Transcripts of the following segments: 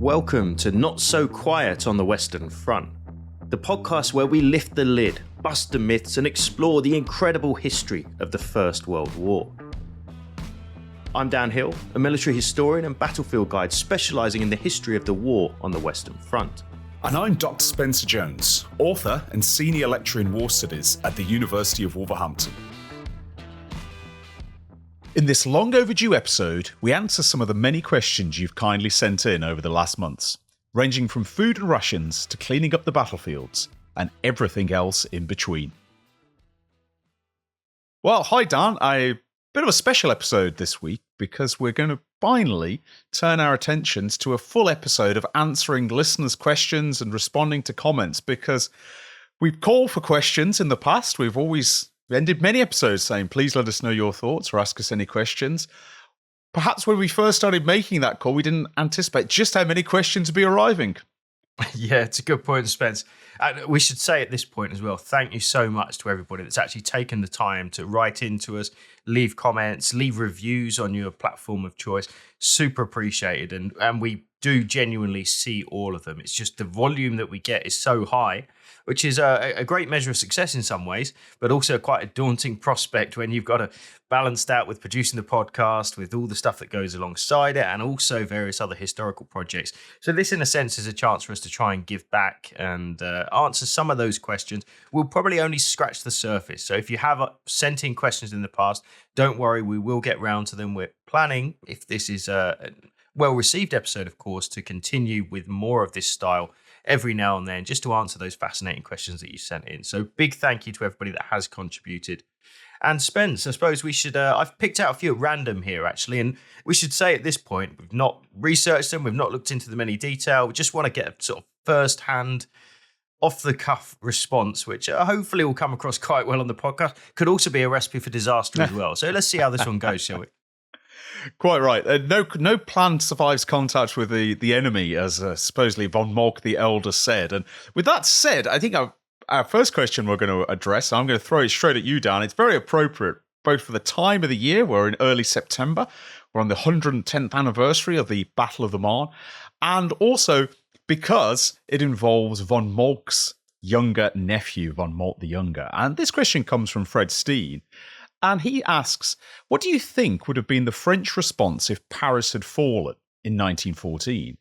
Welcome to Not So Quiet on the Western Front, the podcast where we lift the lid, bust the myths, and explore the incredible history of the First World War. I'm Dan Hill, a military historian and battlefield guide specialising in the history of the war on the Western Front. And I'm Dr. Spencer Jones, author and senior lecturer in war studies at the University of Wolverhampton. In this long overdue episode, we answer some of the many questions you've kindly sent in over the last months, ranging from food and rations to cleaning up the battlefields and everything else in between. Well, hi Dan, a bit of a special episode this week because we're going to finally turn our attentions to a full episode of answering listeners' questions and responding to comments, because we've called for questions in the past. We've always ended many episodes saying, please let us know your thoughts or ask us any questions. Perhaps when we first started making that call, we didn't anticipate just how many questions would be arriving. Yeah, it's a good point, Spence. We should say at this point as well, thank you so much to everybody that's actually taken the time to write into us, leave comments, leave reviews on your platform of choice. Super appreciated. And we do genuinely see all of them. It's just the volume that we get is so high, which is a great measure of success in some ways, but also quite a daunting prospect when you've got to balance that with producing the podcast, with all the stuff that goes alongside it, and also various other historical projects. So this, in a sense, is a chance for us to try and give back and answer some of those questions. We'll probably only scratch the surface. So if you have sent in questions in the past, don't worry, we will get round to them. We're planning, if this is a well-received episode, of course, to continue with more of this style every now and then, just to answer those fascinating questions that you sent in. So big thank you to everybody that has contributed. And Spence, I suppose we should, I've picked out a few at random here, actually, and we should say at this point, we've not researched them, we've not looked into them in any detail. We just want to get a sort of first-hand, off-the-cuff response, which hopefully will come across quite well on the podcast. Could also be a recipe for disaster as well. So let's see how this one goes, shall we? Quite right. No plan survives contact with the enemy, as supposedly von Moltke the Elder said. And with that said, I think our first question we're going to address, I'm going to throw it straight at you, Dan. It's very appropriate, both for the time of the year. We're in early September. We're on the 110th anniversary of the Battle of the Marne. And also because it involves von Moltke's younger nephew, von Moltke the Younger. And this question comes from Fred Steen. And he asks, what do you think would have been the French response if Paris had fallen in 1914?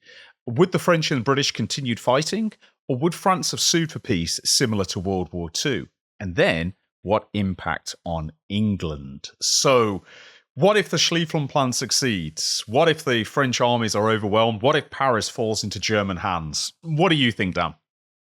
Would the French and British continued fighting, or would France have sued for peace similar to World War II? And then, what impact on England? So, what if the Schlieffen Plan succeeds? What if the French armies are overwhelmed? What if Paris falls into German hands? What do you think, Dan?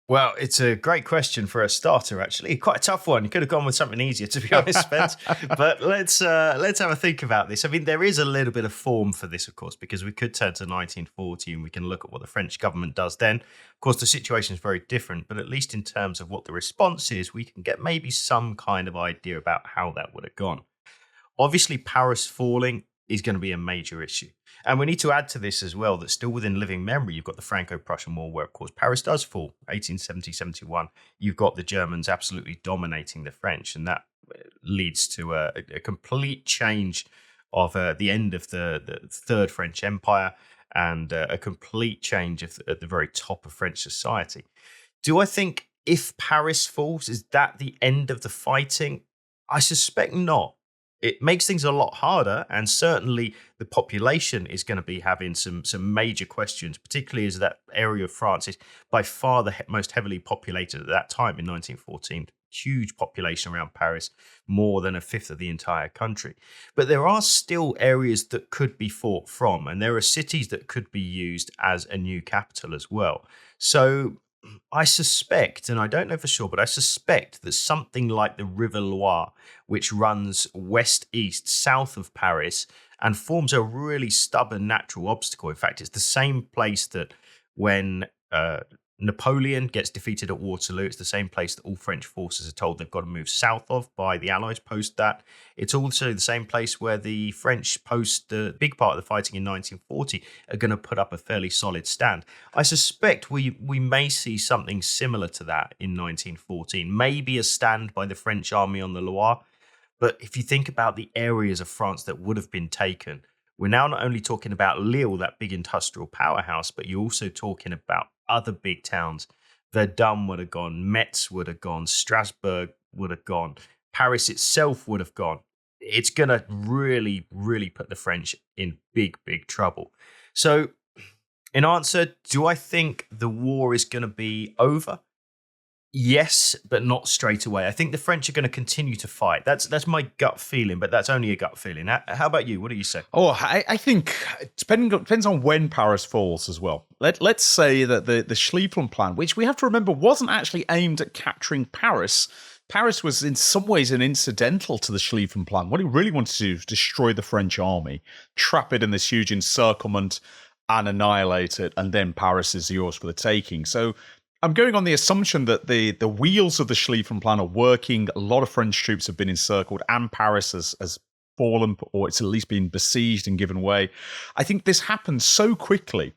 Well, it's a great question for a starter, actually. Quite a tough one. You could have gone with something easier, to be honest, Spence. But let's have a think about this. I mean, there is a little bit of form for this, of course, because we could turn to 1940 and we can look at what the French government does then. Of course, the situation is very different, but at least in terms of what the response is, we can get maybe some kind of idea about how that would have gone. Obviously, Paris falling is going to be a major issue. And we need to add to this as well that still within living memory, you've got the Franco-Prussian War where, of course, Paris does fall, 1870-71. You've got the Germans absolutely dominating the French, and that leads to a complete change of the end of the Third French Empire and a complete change at the very top of French society. Do I think if Paris falls, is that the end of the fighting? I suspect not. It makes things a lot harder, and certainly the population is going to be having some major questions, particularly as that area of France is by far the most heavily populated at that time in 1914. Huge population around Paris, more than a fifth of the entire country. But there are still areas that could be fought from, and there are cities that could be used as a new capital as well. So I suspect, and I don't know for sure, but I suspect that something like the River Loire, which runs west-east, south of Paris, and forms a really stubborn natural obstacle. In fact, it's the same place that when Napoleon gets defeated at Waterloo, it's the same place that all French forces are told they've got to move south of by the Allies post that. It's also the same place where the French post the big part of the fighting in 1940 are going to put up a fairly solid stand. I suspect we may see something similar to that in 1914, maybe a stand by the French army on the Loire. But if you think about the areas of France that would have been taken, we're now not only talking about Lille, that big industrial powerhouse, but you're also talking about other big towns. Verdun would have gone, Metz would have gone, Strasbourg would have gone, Paris itself would have gone. It's going to really, really put the French in big, big trouble. So, in answer, do I think the war is going to be over? Yes, but not straight away. I think the French are going to continue to fight. That's my gut feeling, but that's only a gut feeling. How about you? What do you say? Oh, I think depends on when Paris falls as well. Let's say that the Schlieffen Plan, which we have to remember wasn't actually aimed at capturing Paris. Paris was in some ways an incidental to the Schlieffen Plan. What he really wanted to do was destroy the French army, trap it in this huge encirclement and annihilate it, and then Paris is yours for the taking. So I'm going on the assumption that the wheels of the Schlieffen Plan are working. A lot of French troops have been encircled, and Paris has fallen, or it's at least been besieged and given way. I think this happened so quickly.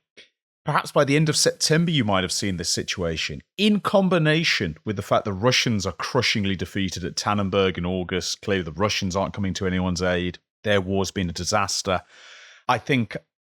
Perhaps by the end of September, you might have seen this situation, in combination with the fact the Russians are crushingly defeated at Tannenberg in August. Clearly, the Russians aren't coming to anyone's aid. Their war's been a disaster. I think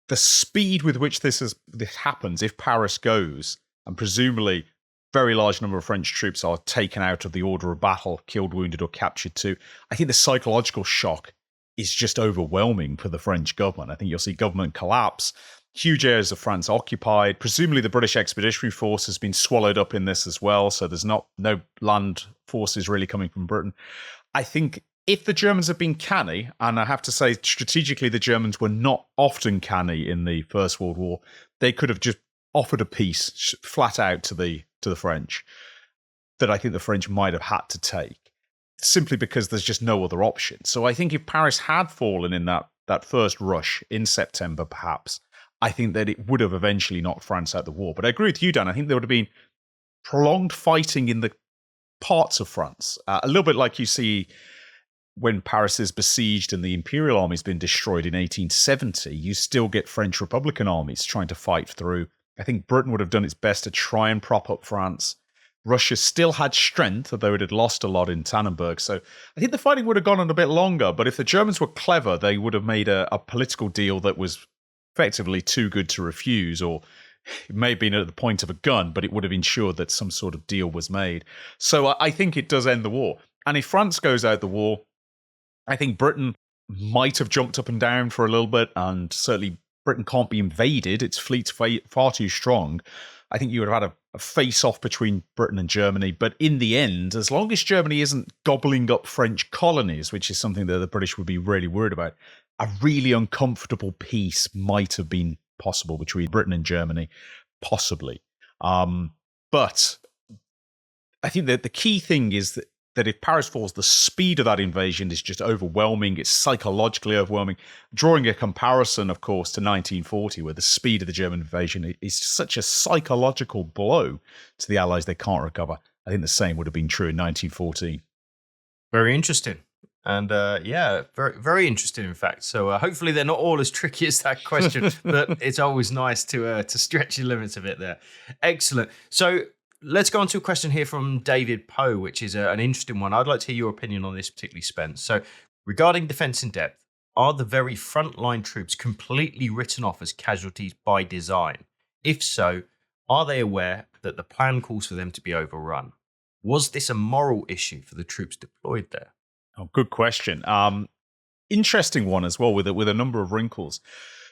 the speed with which this happens, if Paris goes, and presumably very large number of French troops are taken out of the order of battle, killed, wounded, or captured too, I think the psychological shock is just overwhelming for the French government. I think you'll see government collapse. Huge areas of France occupied. Presumably the British Expeditionary Force has been swallowed up in this as well, so there's no land forces really coming from Britain. I think if the Germans have been canny, and I have to say strategically the Germans were not often canny in the First World War, they could have just offered a peace flat out to the French that I think the French might have had to take, simply because there's just no other option. So I think if Paris had fallen in that first rush in September, perhaps, I think that it would have eventually knocked France out of the war. But I agree with you, Dan. I think there would have been prolonged fighting in the parts of France, a little bit like you see when Paris is besieged and the Imperial Army's been destroyed in 1870. You still get French Republican armies trying to fight through. I think Britain would have done its best to try and prop up France. Russia still had strength, although it had lost a lot in Tannenberg. So I think the fighting would have gone on a bit longer. But if the Germans were clever, they would have made a political deal that was effectively too good to refuse, or it may have been at the point of a gun, but it would have ensured that some sort of deal was made. So I think it does end the war. And if France goes out the war, I think Britain might have jumped up and down for a little bit, and certainly Britain can't be invaded. Its fleet's far too strong. I think you would have had a face-off between Britain and Germany. But in the end, as long as Germany isn't gobbling up French colonies, which is something that the British would be really worried about, a really uncomfortable peace might have been possible between Britain and Germany, possibly. But I think that the key thing is that if Paris falls, the speed of that invasion is just overwhelming. It's psychologically overwhelming. Drawing a comparison, of course, to 1940, where the speed of the German invasion is such a psychological blow to the Allies they can't recover. I think the same would have been true in 1914. Very interesting. And very, very interesting, in fact. So hopefully they're not all as tricky as that question, but it's always nice to stretch your limits a bit there. Excellent. So let's go on to a question here from David Poe, which is an interesting one. I'd like to hear your opinion on this, particularly, Spence. So regarding defence in depth, are the very frontline troops completely written off as casualties by design? If so, are they aware that the plan calls for them to be overrun? Was this a moral issue for the troops deployed there? Oh, good question. Interesting one as well, with a number of wrinkles.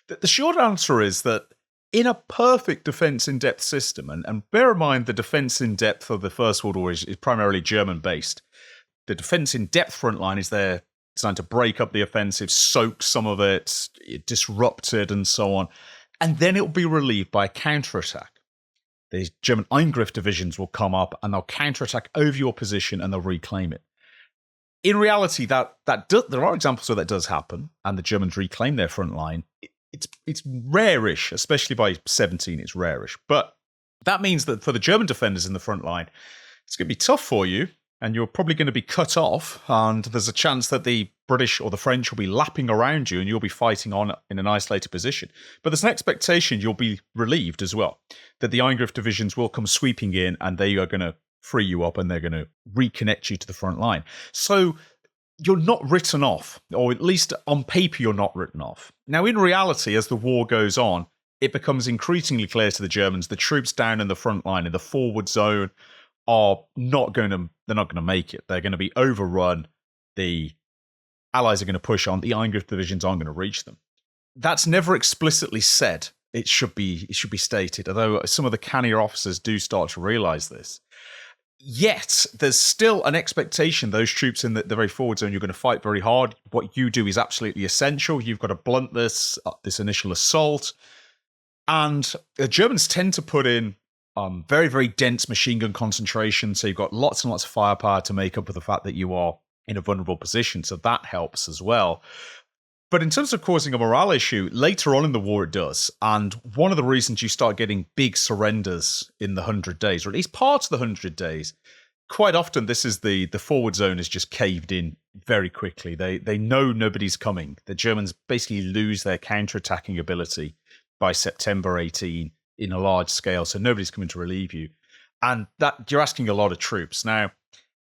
The short answer is that in a perfect defence in depth system, and bear in mind the defence in depth of the First World War is primarily German based. The defence in depth front line is there designed to break up the offensive, soak some of it, disrupt it, and so on. And then it will be relieved by a counterattack. The German Eingriff divisions will come up and they'll counterattack over your position and they'll reclaim it. In reality, there are examples where that does happen, and the Germans reclaim their front line. It's rare-ish, especially by 17, it's rare-ish. But that means that for the German defenders in the front line, it's going to be tough for you, and you're probably going to be cut off, and there's a chance that the British or the French will be lapping around you, and you'll be fighting on in an isolated position. But there's an expectation you'll be relieved as well, that the Eingriff divisions will come sweeping in, and they are going to free you up and they're going to reconnect you to the front line. So you're not written off, or at least on paper you're not written off. Now, in reality, as the war goes on, it becomes increasingly clear to the Germans the troops down in the front line, in the forward zone, they're not going to make it. They're going to be overrun. The Allies are going to push on. the Eingriff divisions aren't going to reach them. That's never explicitly said. It should be stated, although some of the cannier officers do start to realise this. Yet, there's still an expectation those troops in the very forward zone, you're going to fight very hard. What you do is absolutely essential. You've got to blunt this initial assault. And the Germans tend to put in very, very dense machine gun concentration, so you've got lots and lots of firepower to make up for the fact that you are in a vulnerable position, so that helps as well. But in terms of causing a morale issue, later on in the war it does, and one of the reasons you start getting big surrenders in the 100 days, or at least parts of the 100 days, quite often this is the forward zone is just caved in very quickly. They know nobody's coming. The Germans basically lose their counterattacking ability by September 18 in a large scale, so nobody's coming to relieve you. And that you're asking a lot of troops. Now,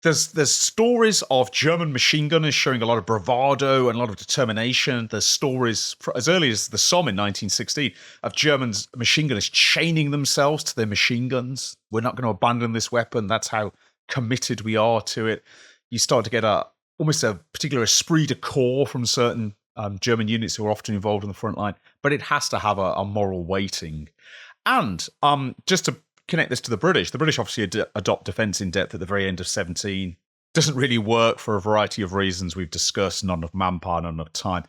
there's stories of German machine gunners showing a lot of bravado and a lot of determination. There's stories as early as the Somme in 1916 of Germans machine gunners chaining themselves to their machine guns. We're not going to abandon this weapon. That's how committed we are to it. You start to get almost a particular esprit de corps from certain German units who are often involved in the front line, but it has to have a moral weighting. And just to connect this to the British obviously adopt defence in depth at the very end of 17. Doesn't really work for a variety of reasons we've discussed, not enough manpower, not enough time.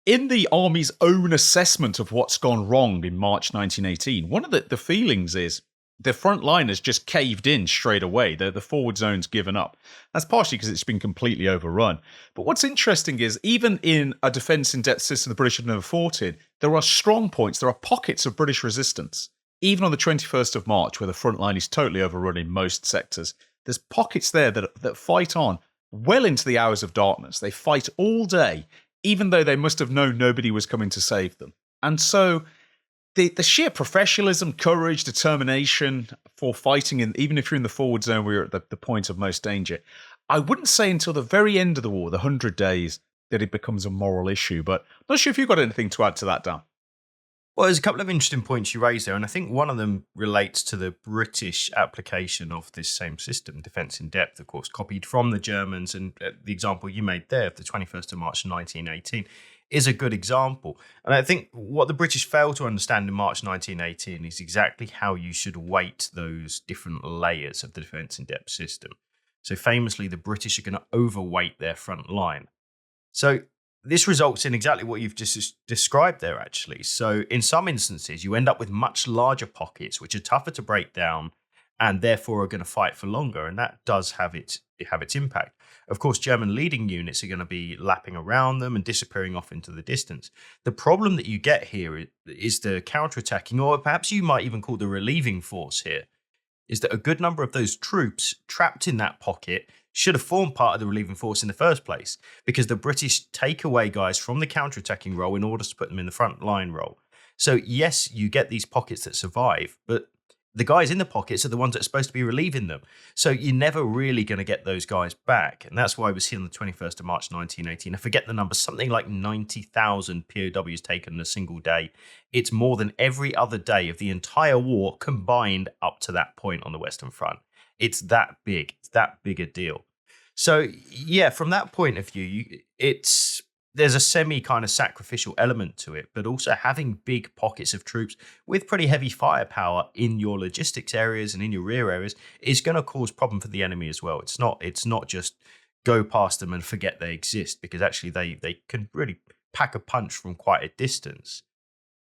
In the army's own assessment of what's gone wrong in March 1918, one of the feelings is the front line has just caved in straight away. The forward zone's given up. That's partially because it's been completely overrun. But what's interesting is, even in a defence-in-depth system the British have never fought in, there are strong points, there are pockets of British resistance. Even on the 21st of March, where the front line is totally overrun in most sectors, there's pockets there that fight on well into the hours of darkness. They fight all day, even though they must have known nobody was coming to save them. And so the sheer professionalism, courage, determination for fighting, even if you're in the forward zone where you're at the point of most danger, I wouldn't say until the very end of the war, the 100 days, that it becomes a moral issue. But I'm not sure if you've got anything to add to that, Dan. Well, there's a couple of interesting points you raised there, and I think one of them relates to the British application of this same system, defence in depth, of course, copied from the Germans, and the example you made there of the 21st of March 1918 is a good example. And I think what the British failed to understand in March 1918 is exactly how you should weight those different layers of the defence in depth system. So famously, the British are going to overweight their front line. So this results in exactly what you've just described there, actually. So in some instances, you end up with much larger pockets, which are tougher to break down and therefore are going to fight for longer. And that does have its impact. Of course, German leading units are going to be lapping around them and disappearing off into the distance. The problem that you get here is the counterattacking, or perhaps you might even call the relieving force here, is that a good number of those troops trapped in that pocket should have formed part of the relieving force in the first place, because the British take away guys from the counterattacking role in order to put them in the front line role. So yes, you get these pockets that survive, but the guys in the pockets are the ones that are supposed to be relieving them. So you're never really going to get those guys back. And that's why we see on the 21st of March 1918, I forget the number, something like 90,000 POWs taken in a single day. It's more than every other day of the entire war combined up to that point on the Western Front. It's that big. It's that big a deal. So yeah, from that point of view, there's a semi kind of sacrificial element to it, but also having big pockets of troops with pretty heavy firepower in your logistics areas and in your rear areas is going to cause problem for the enemy as well. It's not just go past them and forget they exist, because actually they can really pack a punch from quite a distance.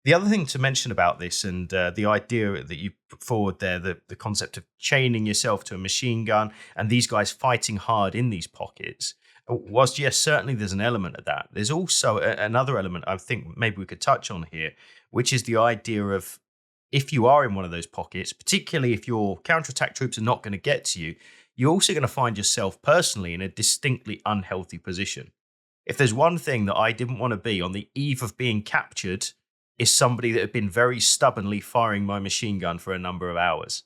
The other thing to mention about this, and the idea that you put forward there, the concept of chaining yourself to a machine gun and these guys fighting hard in these pockets, whilst yes, certainly there's an element of that, there's also another element I think maybe we could touch on here, which is the idea of, if you are in one of those pockets, particularly if your counterattack troops are not going to get to you, you're also going to find yourself personally in a distinctly unhealthy position. If there's one thing that I didn't want to be on the eve of being captured, is somebody that had been very stubbornly firing my machine gun for a number of hours.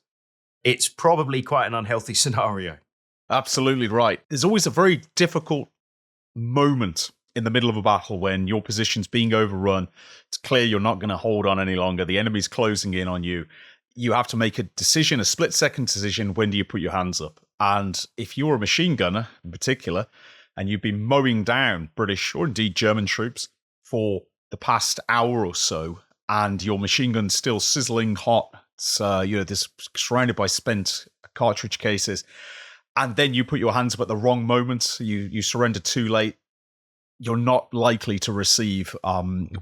It's probably quite an unhealthy scenario. Absolutely right. There's always a very difficult moment in the middle of a battle when your position's being overrun, it's clear you're not going to hold on any longer, the enemy's closing in on you, you have to make a decision, a split-second decision, when do you put your hands up? And if you're a machine gunner in particular, and you've been mowing down British or indeed German troops for the past hour or so, and your machine gun's still sizzling hot, this surrounded by spent cartridge cases, and then you put your hands up at the wrong moment, you surrender too late, you're not likely to receive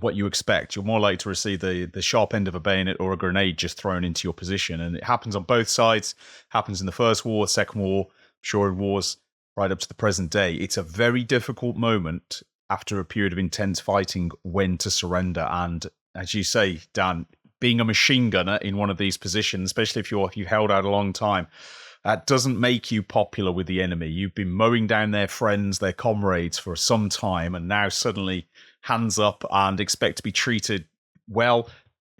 what you expect. You're more likely to receive the sharp end of a bayonet or a grenade just thrown into your position. And it happens on both sides. Happens in the First War, Second War, sure, in wars right up to the present day. It's a very difficult moment after a period of intense fighting when to surrender. And as you say, Dan, being a machine gunner in one of these positions, especially if you've held out a long time, that doesn't make you popular with the enemy. You've been mowing down their friends, their comrades for some time, and now suddenly hands up and expect to be treated well.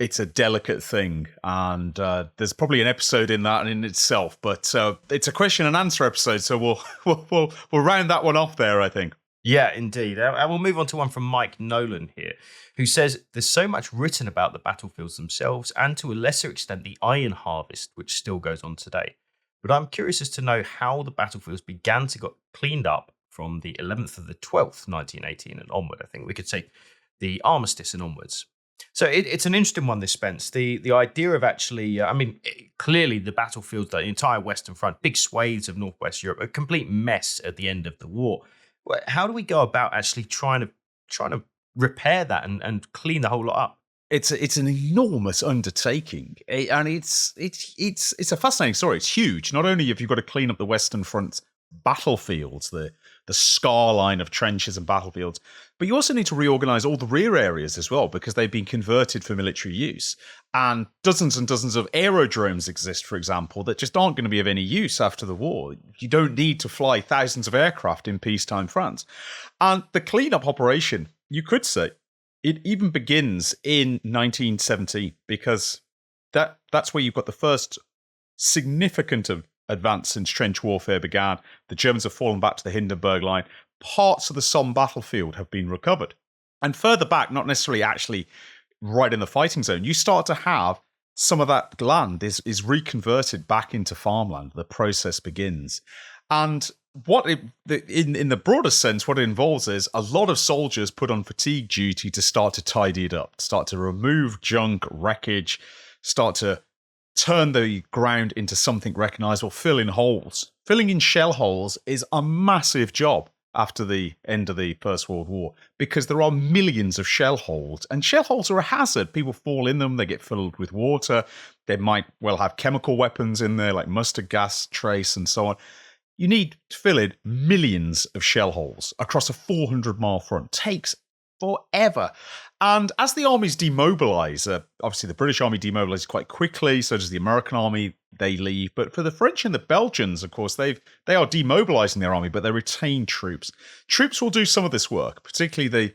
It's a delicate thing, and there's probably an episode in that in itself. But it's a question and answer episode, so we'll round that one off there, I think. Yeah, indeed. And we'll move on to one from Mike Nolan here, who says there's so much written about the battlefields themselves, and to a lesser extent the iron harvest, which still goes on today. But I'm curious as to know how the battlefields began to get cleaned up from the 11th of the 12th, 1918 and onward. I think we could say the armistice and onwards. So it's an interesting one, this, Spence. The idea of actually, clearly the battlefields, the entire Western Front, big swathes of Northwest Europe, a complete mess at the end of the war. How do we go about actually trying to repair that and clean the whole lot up? It's an enormous undertaking, and it's a fascinating story. It's huge. Not only have you got to clean up the Western Front battlefields, the scar line of trenches and battlefields, but you also need to reorganize all the rear areas as well, because they've been converted for military use. And dozens of aerodromes exist, for example, that just aren't going to be of any use after the war. You don't need to fly thousands of aircraft in peacetime France. And the cleanup operation, you could say, it even begins in 1917, because that's where you've got the first significant advance since trench warfare began. The Germans have fallen back to the Hindenburg Line. Parts of the Somme battlefield have been recovered. And further back, not necessarily actually right in the fighting zone, you start to have some of that land is reconverted back into farmland. The process begins. And in the broader sense, what it involves is a lot of soldiers put on fatigue duty to start to tidy it up, start to remove junk, wreckage, start to turn the ground into something recognizable, fill in holes. Filling in shell holes is a massive job after the end of the First World War, because there are millions of shell holes, and shell holes are a hazard. People fall in them, they get filled with water, they might well have chemical weapons in there like mustard gas, trace, and so on. You need to fill in millions of shell holes across a 400-mile front. Takes forever. And as the armies demobilise, obviously the British army demobilises quite quickly, so does the American army, they leave. But for the French and the Belgians, of course, they are demobilising their army, but they retain troops. Troops will do some of this work, particularly the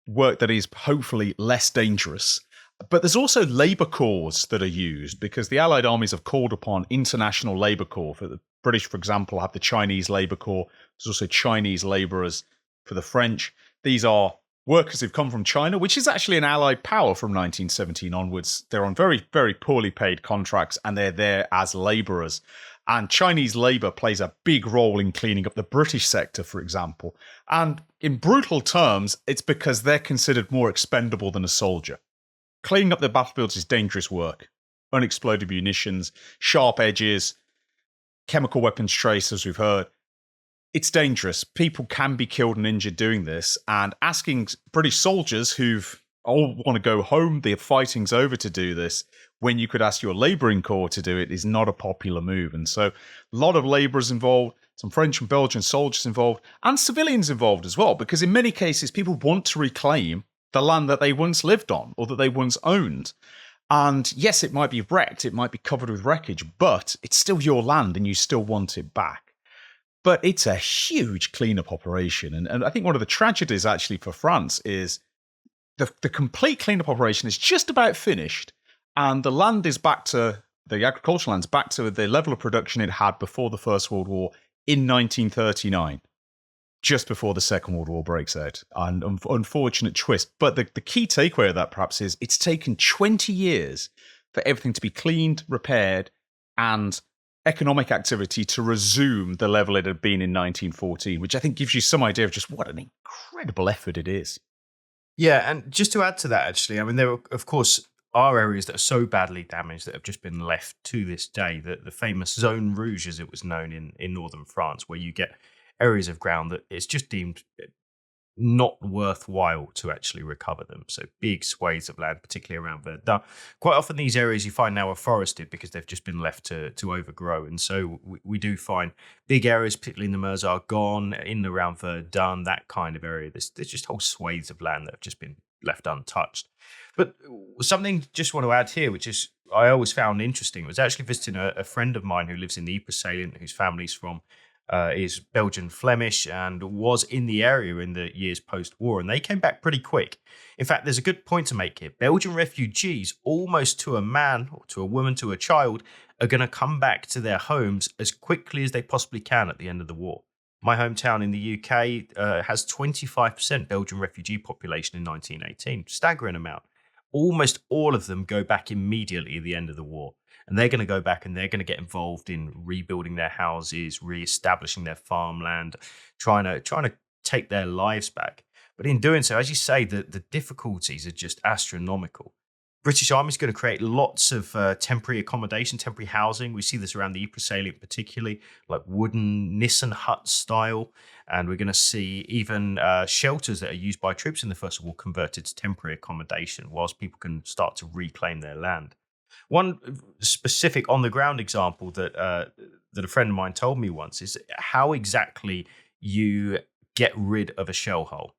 work that is hopefully less dangerous. But there's also labour corps that are used, because the Allied armies have called upon international labour corps. For the British, for example, have the Chinese Labour Corps. There's also Chinese labourers for the French. These are workers who've come from China, which is actually an Allied power from 1917 onwards. They're on very, very poorly paid contracts, and they're there as labourers. And Chinese labour plays a big role in cleaning up the British sector, for example. And in brutal terms, it's because they're considered more expendable than a soldier. Cleaning up the battlefields is dangerous work. Unexploded munitions, sharp edges, chemical weapons trace, as we've heard. It's dangerous. People can be killed and injured doing this, and asking British soldiers who've all want to go home, the fighting's over, to do this, when you could ask your labouring corps to do it, is not a popular move. And so a lot of labourers involved, some French and Belgian soldiers involved, and civilians involved as well, because in many cases people want to reclaim the land that they once lived on or that they once owned. And yes, it might be wrecked, it might be covered with wreckage, but it's still your land and you still want it back. But it's a huge cleanup operation. And I think one of the tragedies actually for France is the complete cleanup operation is just about finished, and the land is back to, the agricultural land's back to the level of production it had before the First World War in 1939. just before the Second World War breaks out. And unfortunate twist. But the key takeaway of that perhaps is it's taken 20 years for everything to be cleaned, repaired, and economic activity to resume the level it had been in 1914, which I think gives you some idea of just what an incredible effort it is. Yeah, and just to add to that, actually, I mean, there, of course, are areas that are so badly damaged that have just been left to this day. The famous Zone Rouge, as it was known in northern France, where you get areas of ground that it's just deemed not worthwhile to actually recover them. So big swathes of land, particularly around Verdun. Quite often these areas you find now are forested because they've just been left to overgrow. And so we do find big areas, particularly in the Meuse, gone in and around Verdun, that kind of area. There's just whole swathes of land that have just been left untouched. But something just want to add here, which is I always found interesting, was actually visiting a friend of mine who lives in the Ypres salient, whose family's from is Belgian Flemish and was in the area in the years post-war, and they came back pretty quick. In fact, there's a good point to make here. Belgian refugees, almost to a man or to a woman, to a child, are going to come back to their homes as quickly as they possibly can at the end of the war. My hometown in the UK has 25% Belgian refugee population in 1918. Staggering amount. Almost all of them go back immediately at the end of the war. And they're going to go back and they're going to get involved in rebuilding their houses, re-establishing their farmland, trying to take their lives back. But in doing so, as you say, the difficulties are just astronomical. British Army is going to create lots of temporary accommodation, temporary housing. We see this around the Ypres salient particularly, like wooden Nissen hut style. And we're going to see even shelters that are used by troops in the First World War converted to temporary accommodation whilst people can start to reclaim their land. One specific on-the-ground example that a friend of mine told me once is how exactly you get rid of a shell hole.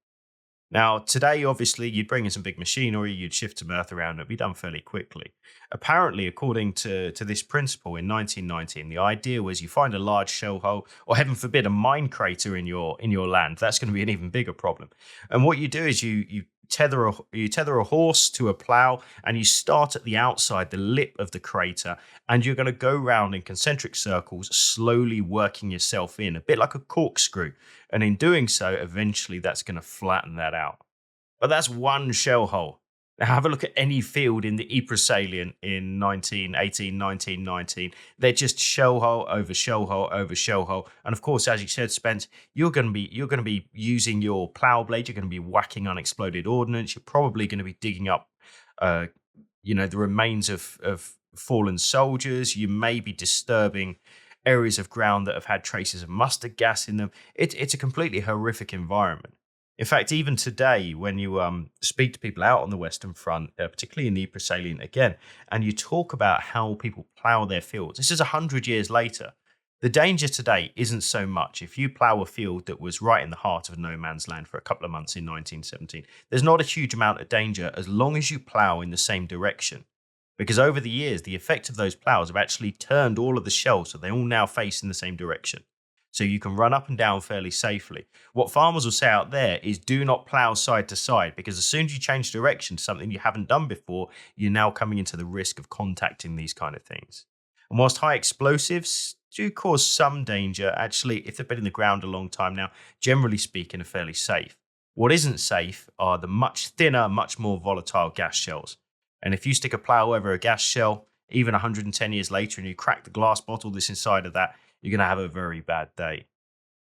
Now, today, obviously, you'd bring in some big machinery, you'd shift some earth around, it'd be done fairly quickly. Apparently, according to this principle in 1919, the idea was you find a large shell hole, or heaven forbid, a mine crater in your land. That's going to be an even bigger problem. And what you do is you tether a horse to a plow, and you start at the outside, the lip of the crater, and you're going to go round in concentric circles, slowly working yourself in, a bit like a corkscrew. And in doing so, eventually that's going to flatten that out. But that's one shell hole. Now have a look at any field in the Ypres salient in 1918, 1919. They're just shell hole over shell hole over shell hole. And of course, as you said, Spence, you're going to be using your plow blade. You're going to be whacking unexploded ordnance. You're probably going to be digging up, the remains of fallen soldiers. You may be disturbing areas of ground that have had traces of mustard gas in them. It's a completely horrific environment. In fact, even today, when you speak to people out on the Western Front, particularly in the Ypres salient again, and you talk about how people plough their fields, this is 100 years later. The danger today isn't so much if you plough a field that was right in the heart of no man's land for a couple of months in 1917. There's not a huge amount of danger as long as you plough in the same direction. Because over the years, the effect of those ploughs have actually turned all of the shells so they all now face in the same direction. So you can run up and down fairly safely. What farmers will say out there is do not plough side to side, because as soon as you change direction to something you haven't done before, you're now coming into the risk of contacting these kind of things. And whilst high explosives do cause some danger, actually, if they've been in the ground a long time now, generally speaking, are fairly safe. What isn't safe are the much thinner, much more volatile gas shells. And if you stick a plough over a gas shell, even 110 years later, and you crack the glass bottle that's inside of that, you're going to have a very bad day.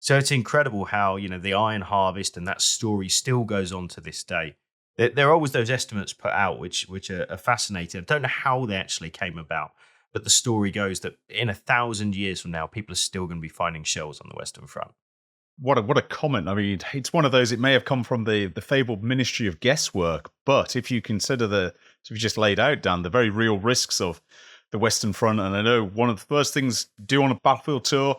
So it's incredible how, the iron harvest and that story still goes on to this day. There are always those estimates put out, which are fascinating. I don't know how they actually came about, but the story goes that in 1,000 years from now, people are still going to be finding shells on the Western Front. What a comment. I mean, it's one of those, it may have come from the fabled Ministry of Guesswork, but if you consider as we just laid out, Dan, the very real risks of the Western Front, and I know one of the first things to do on a battlefield tour,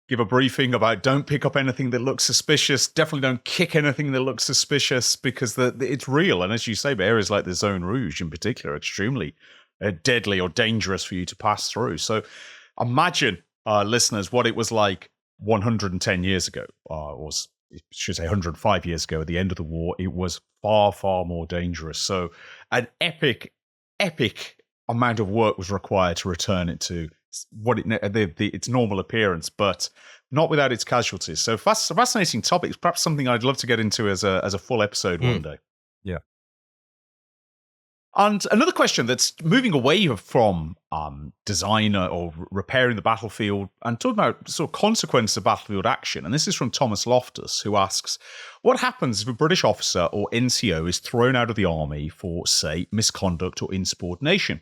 give a briefing about don't pick up anything that looks suspicious, definitely don't kick anything that looks suspicious, because it's real. And as you say, areas like the Zone Rouge in particular are extremely deadly or dangerous for you to pass through. So imagine, listeners, what it was like 110 years ago, or I should say 105 years ago at the end of the war. It was far, far more dangerous. So an epic amount of work was required to return it to its normal appearance, but not without its casualties. So fascinating topics, perhaps something I'd love to get into as a full episode one day. Yeah. And another question that's moving away from design or repairing the battlefield and talking about sort of consequences of battlefield action. And this is from Thomas Loftus, who asks, what happens if a British officer or NCO is thrown out of the army for, say, misconduct or insubordination?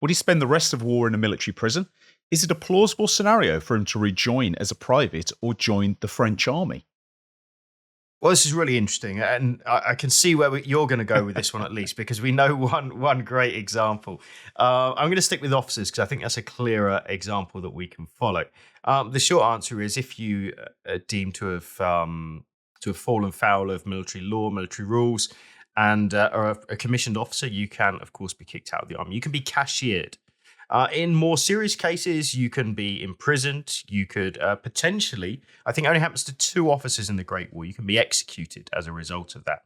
Would he spend the rest of the war in a military prison? Is it a plausible scenario for him to rejoin as a private or join the French army? Well, this is really interesting, and I can see where you're going to go with this one at least, because we know one great example. I'm going to stick with officers because I think that's a clearer example that we can follow. The short answer is if you are deemed to have fallen foul of military law, military rules, and are a commissioned officer, you can, of course, be kicked out of the army. You can be cashiered. In more serious cases, you can be imprisoned. You could potentially, I think it only happens to 2 officers in the Great War, you can be executed as a result of that.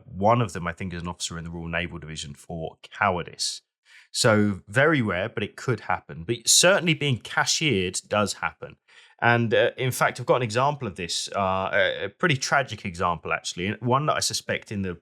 One of them, I think, is an officer in the Royal Naval Division for cowardice. So very rare, but it could happen. But certainly being cashiered does happen. And in fact, I've got an example of this, a pretty tragic example, actually, and one that I suspect in the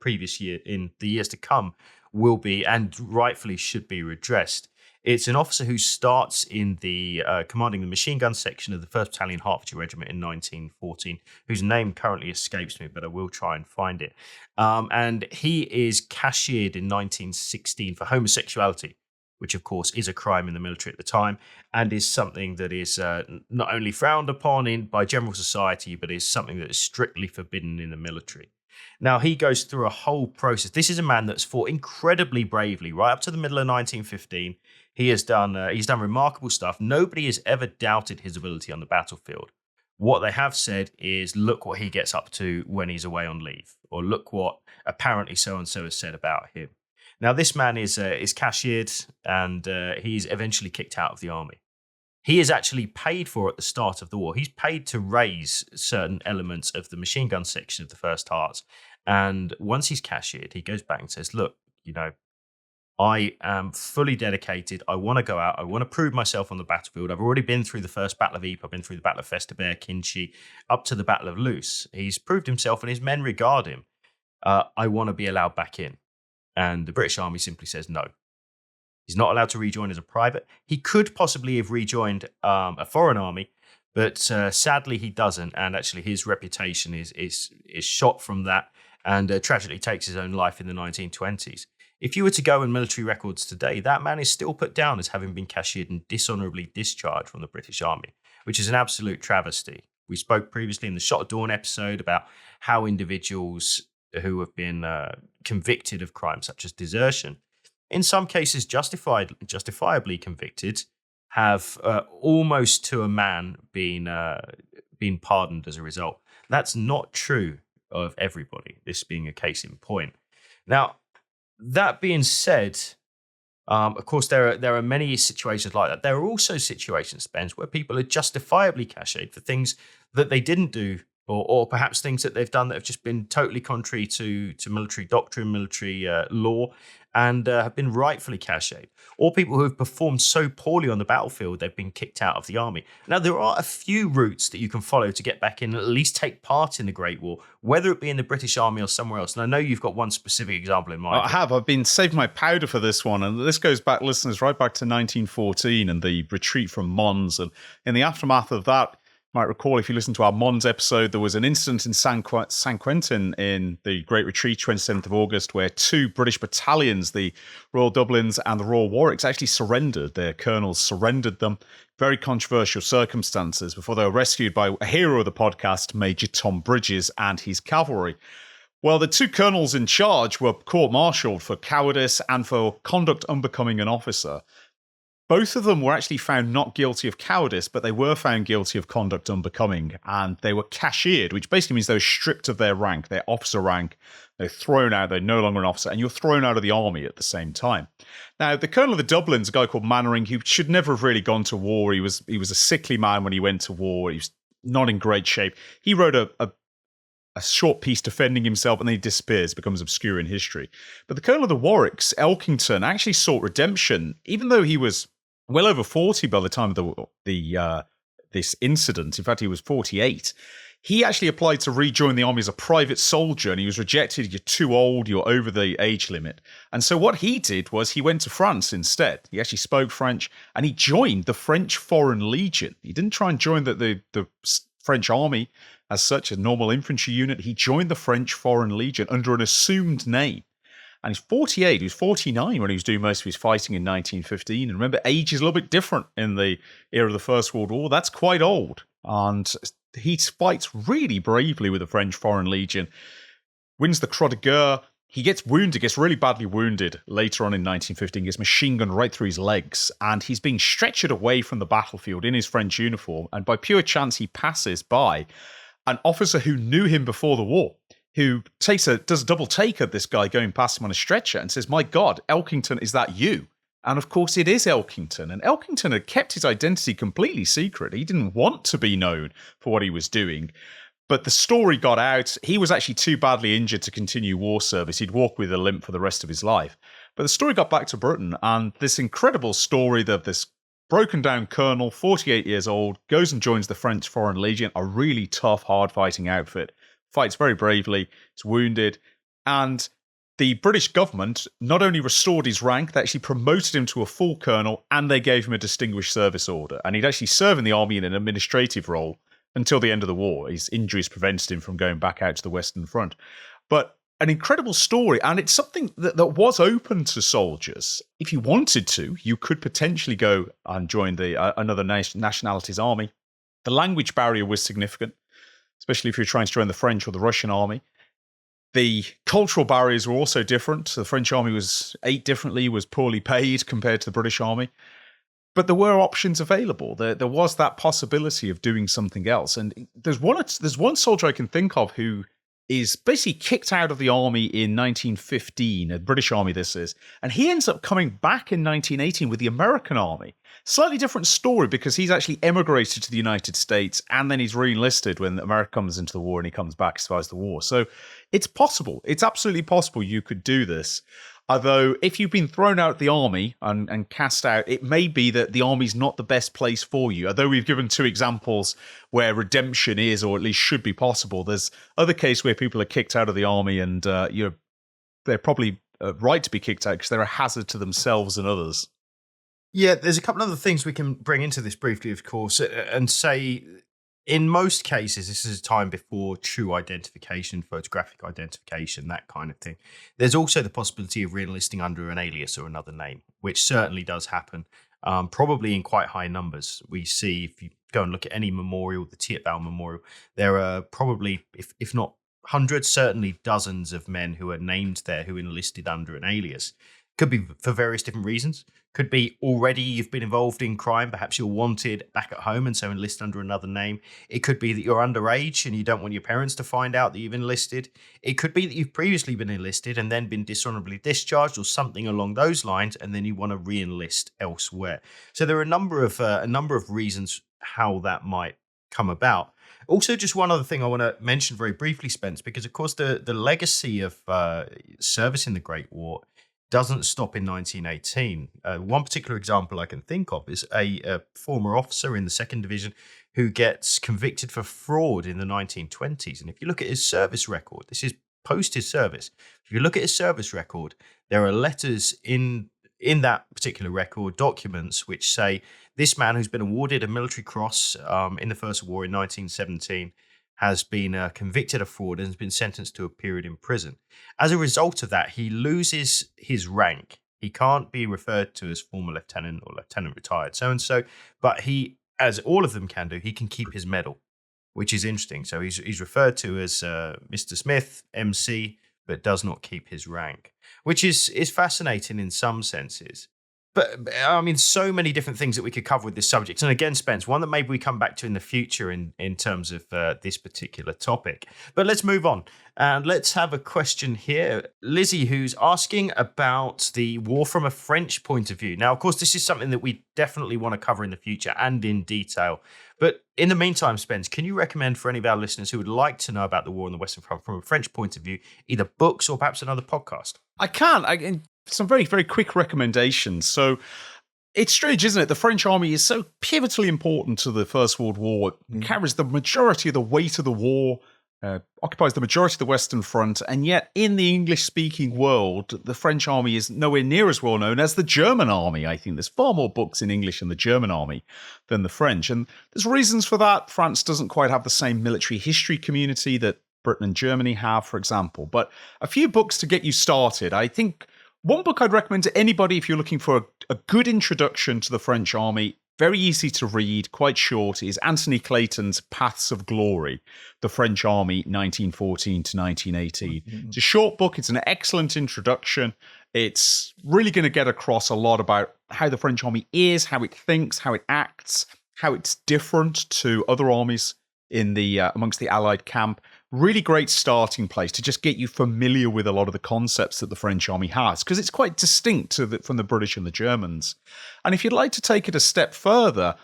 years to come, will be, and rightfully should be, redressed. It's an officer who starts in the commanding the machine gun section of the 1st Battalion Hertfordshire Regiment in 1914, whose name currently escapes me, but I will try and find it. And he is cashiered in 1916 for homosexuality, which of course is a crime in the military at the time, and is something that is not only frowned upon by general society, but is something that is strictly forbidden in the military. Now, he goes through a whole process. This is a man that's fought incredibly bravely right up to the middle of 1915. He's done remarkable stuff. Nobody has ever doubted his ability on the battlefield. What they have said is, look what he gets up to when he's away on leave, or look what apparently so-and-so has said about him. Now, this man is cashiered, and he's eventually kicked out of the army. He is actually paid for at the start of the war. He's paid to raise certain elements of the machine gun section of the 1st Hearts. And once he's cashiered, he goes back and says, look, I am fully dedicated. I want to go out. I want to prove myself on the battlefield. I've already been through the first Battle of Ypres. I've been through the Battle of Festubert, Kinchy, up to the Battle of Loos. He's proved himself and his men regard him. I want to be allowed back in. And the British Army simply says no. He's not allowed to rejoin as a private. He could possibly have rejoined a foreign army, but sadly he doesn't. And actually his reputation is shot from that, and tragically takes his own life in the 1920s. If you were to go in military records today, that man is still put down as having been cashiered and dishonourably discharged from the British Army, which is an absolute travesty. We spoke previously in the Shot at Dawn episode about how individuals who have been convicted of crimes such as desertion, in some cases justifiably convicted, have almost to a man been pardoned as a result. That's not true of everybody, this being a case in point. Now, that being said, of course, there are many situations like that. There are also situations, Spence, where people are justifiably cashiered for things that they didn't do, or perhaps things that they've done that have just been totally contrary to military doctrine, military law, and have been rightfully cashiered. Or people who have performed so poorly on the battlefield, they've been kicked out of the army. Now, there are a few routes that you can follow to get back in and at least take part in the Great War, whether it be in the British Army or somewhere else. And I know you've got one specific example in mind. I have. I've been saving my powder for this one. And this goes back, listeners, right back to 1914 and the retreat from Mons. And in the aftermath of that, you might recall, if you listen to our Mons episode, there was an incident in San Quentin in the Great Retreat, 27th of August, where 2 British battalions, the Royal Dublins and the Royal Warwicks, actually surrendered. Their colonels surrendered them. Very controversial circumstances before they were rescued by a hero of the podcast, Major Tom Bridges, and his cavalry. Well, the 2 colonels in charge were court-martialed for cowardice and for conduct unbecoming an officer. Both of them were actually found not guilty of cowardice, but they were found guilty of conduct unbecoming, and they were cashiered, which basically means they were stripped of their rank, their officer rank. They're thrown out, they're no longer an officer, and you're thrown out of the army at the same time. Now, the colonel of the Dublins, a guy called Mannering, who should never have really gone to war. He was a sickly man when he went to war. He was not in great shape. He wrote a short piece defending himself, and then he disappears, becomes obscure in history. But the colonel of the Warwicks, Elkington, actually sought redemption, even though he was well over 40 by the time of this incident. In fact, he was 48. He actually applied to rejoin the army as a private soldier, and he was rejected. You're too old, you're over the age limit. And so what he did was he went to France instead. He actually spoke French, and he joined the French Foreign Legion. He didn't try and join the French army as such, a normal infantry unit. He joined the French Foreign Legion under an assumed name. And he's 48. He was 49 when he was doing most of his fighting in 1915. And remember, age is a little bit different in the era of the First World War. That's quite old. And he fights really bravely with the French Foreign Legion, wins the Croix de Guerre. He gets wounded, gets really badly wounded later on in 1915, gets machine gunned right through his legs, and he's being stretchered away from the battlefield in his French uniform. And by pure chance, he passes by an officer who knew him before the war, who does a double take at this guy going past him on a stretcher and says, "My God, Elkington, is that you?" And of course it is Elkington. And Elkington had kept his identity completely secret. He didn't want to be known for what he was doing. But the story got out. He was actually too badly injured to continue war service. He'd walk with a limp for the rest of his life. But the story got back to Britain, and this incredible story that this broken down colonel, 48 years old, goes and joins the French Foreign Legion, a really tough, hard-fighting outfit. Fights very bravely, is wounded, and the British government not only restored his rank, they actually promoted him to a full colonel, and they gave him a Distinguished Service Order. And he'd actually serve in the army in an administrative role until the end of the war. His injuries prevented him from going back out to the Western Front. But an incredible story, and it's something that was open to soldiers. If you wanted to, you could potentially go and join another nationality's army. The language barrier was significant, especially if you're trying to join the French or the Russian army. The cultural barriers were also different. The French army ate differently, was poorly paid compared to the British army. But there were options available. There was that possibility of doing something else. And there's one soldier I can think of who is basically kicked out of the army in 1915, the British army this is, and he ends up coming back in 1918 with the American army. Slightly different story because he's actually emigrated to the United States and then he's re-enlisted when America comes into the war and he comes back, survives the war. So it's possible. It's absolutely possible you could do this. Although, if you've been thrown out of the army and cast out, it may be that the army's not the best place for you. Although we've given two examples where redemption is, or at least should be possible, there's other cases where people are kicked out of the army and they're probably right to be kicked out because they're a hazard to themselves and others. Yeah, there's a couple of other things we can bring into this briefly, of course, and say in most cases, this is a time before true identification, photographic identification, that kind of thing. There's also the possibility of re-enlisting under an alias or another name, which certainly does happen, probably in quite high numbers. We see, if you go and look at any memorial, the Tietbau Memorial, there are probably, if not hundreds, certainly dozens of men who are named there who enlisted under an alias. Could be for various different reasons. Could be already you've been involved in crime. Perhaps you're wanted back at home and so enlist under another name. It could be that you're underage and you don't want your parents to find out that you've enlisted. It could be that you've previously been enlisted and then been dishonorably discharged or something along those lines, and then you want to re-enlist elsewhere. So there are a number of reasons how that might come about. Also, just one other thing I want to mention very briefly, Spence, because of course the legacy of service in the Great War doesn't stop in 1918. One particular example I can think of is a former officer in the 2nd Division who gets convicted for fraud in the 1920s. And if you look at his service record, this is post his service. If you look at his service record, there are letters in that particular record, documents which say this man who's been awarded a military cross in the First War in 1917 has been convicted of fraud and has been sentenced to a period in prison. As a result of that, he loses his rank. He can't be referred to as former lieutenant or lieutenant retired, so-and-so, but he, as all of them can do, he can keep his medal, which is interesting. So he's referred to as Mr. Smith, MC, but does not keep his rank, which is fascinating in some senses. But I mean, so many different things that we could cover with this subject. And again, Spence, one that maybe we come back to in the future in terms of this particular topic. But let's move on. And let's have a question here. Lizzie, who's asking about the war from a French point of view. Now, of course, this is something that we definitely want to cover in the future and in detail. But in the meantime, Spence, can you recommend for any of our listeners who would like to know about the war on the Western Front from a French point of view, either books or perhaps another podcast? I can. Some very, very quick recommendations. So It's strange, isn't it? The French army is so pivotally important to the First World War. It carries the majority of the weight of the war, occupies the majority of the Western Front, and yet in the English-speaking world, the French army is nowhere near as well known as the German army. I think there's far more books in English in the German army than the French, and there's reasons for that. France doesn't quite have the same military history community that Britain and Germany have, for example. But a few books to get you started. I think one book I'd recommend to anybody if you're looking for a good introduction to the French army, very easy to read, quite short, is Anthony Clayton's Paths of Glory, The French Army, 1914 to 1918. It's a short book. It's an excellent introduction. It's really going to get across a lot about how the French army is, how it thinks, how it acts, how it's different to other armies in the amongst the Allied camp. Really great starting place to just get you familiar with a lot of the concepts that the French army has, because it's quite distinct from the British and the Germans. And if you'd like to take it a step further,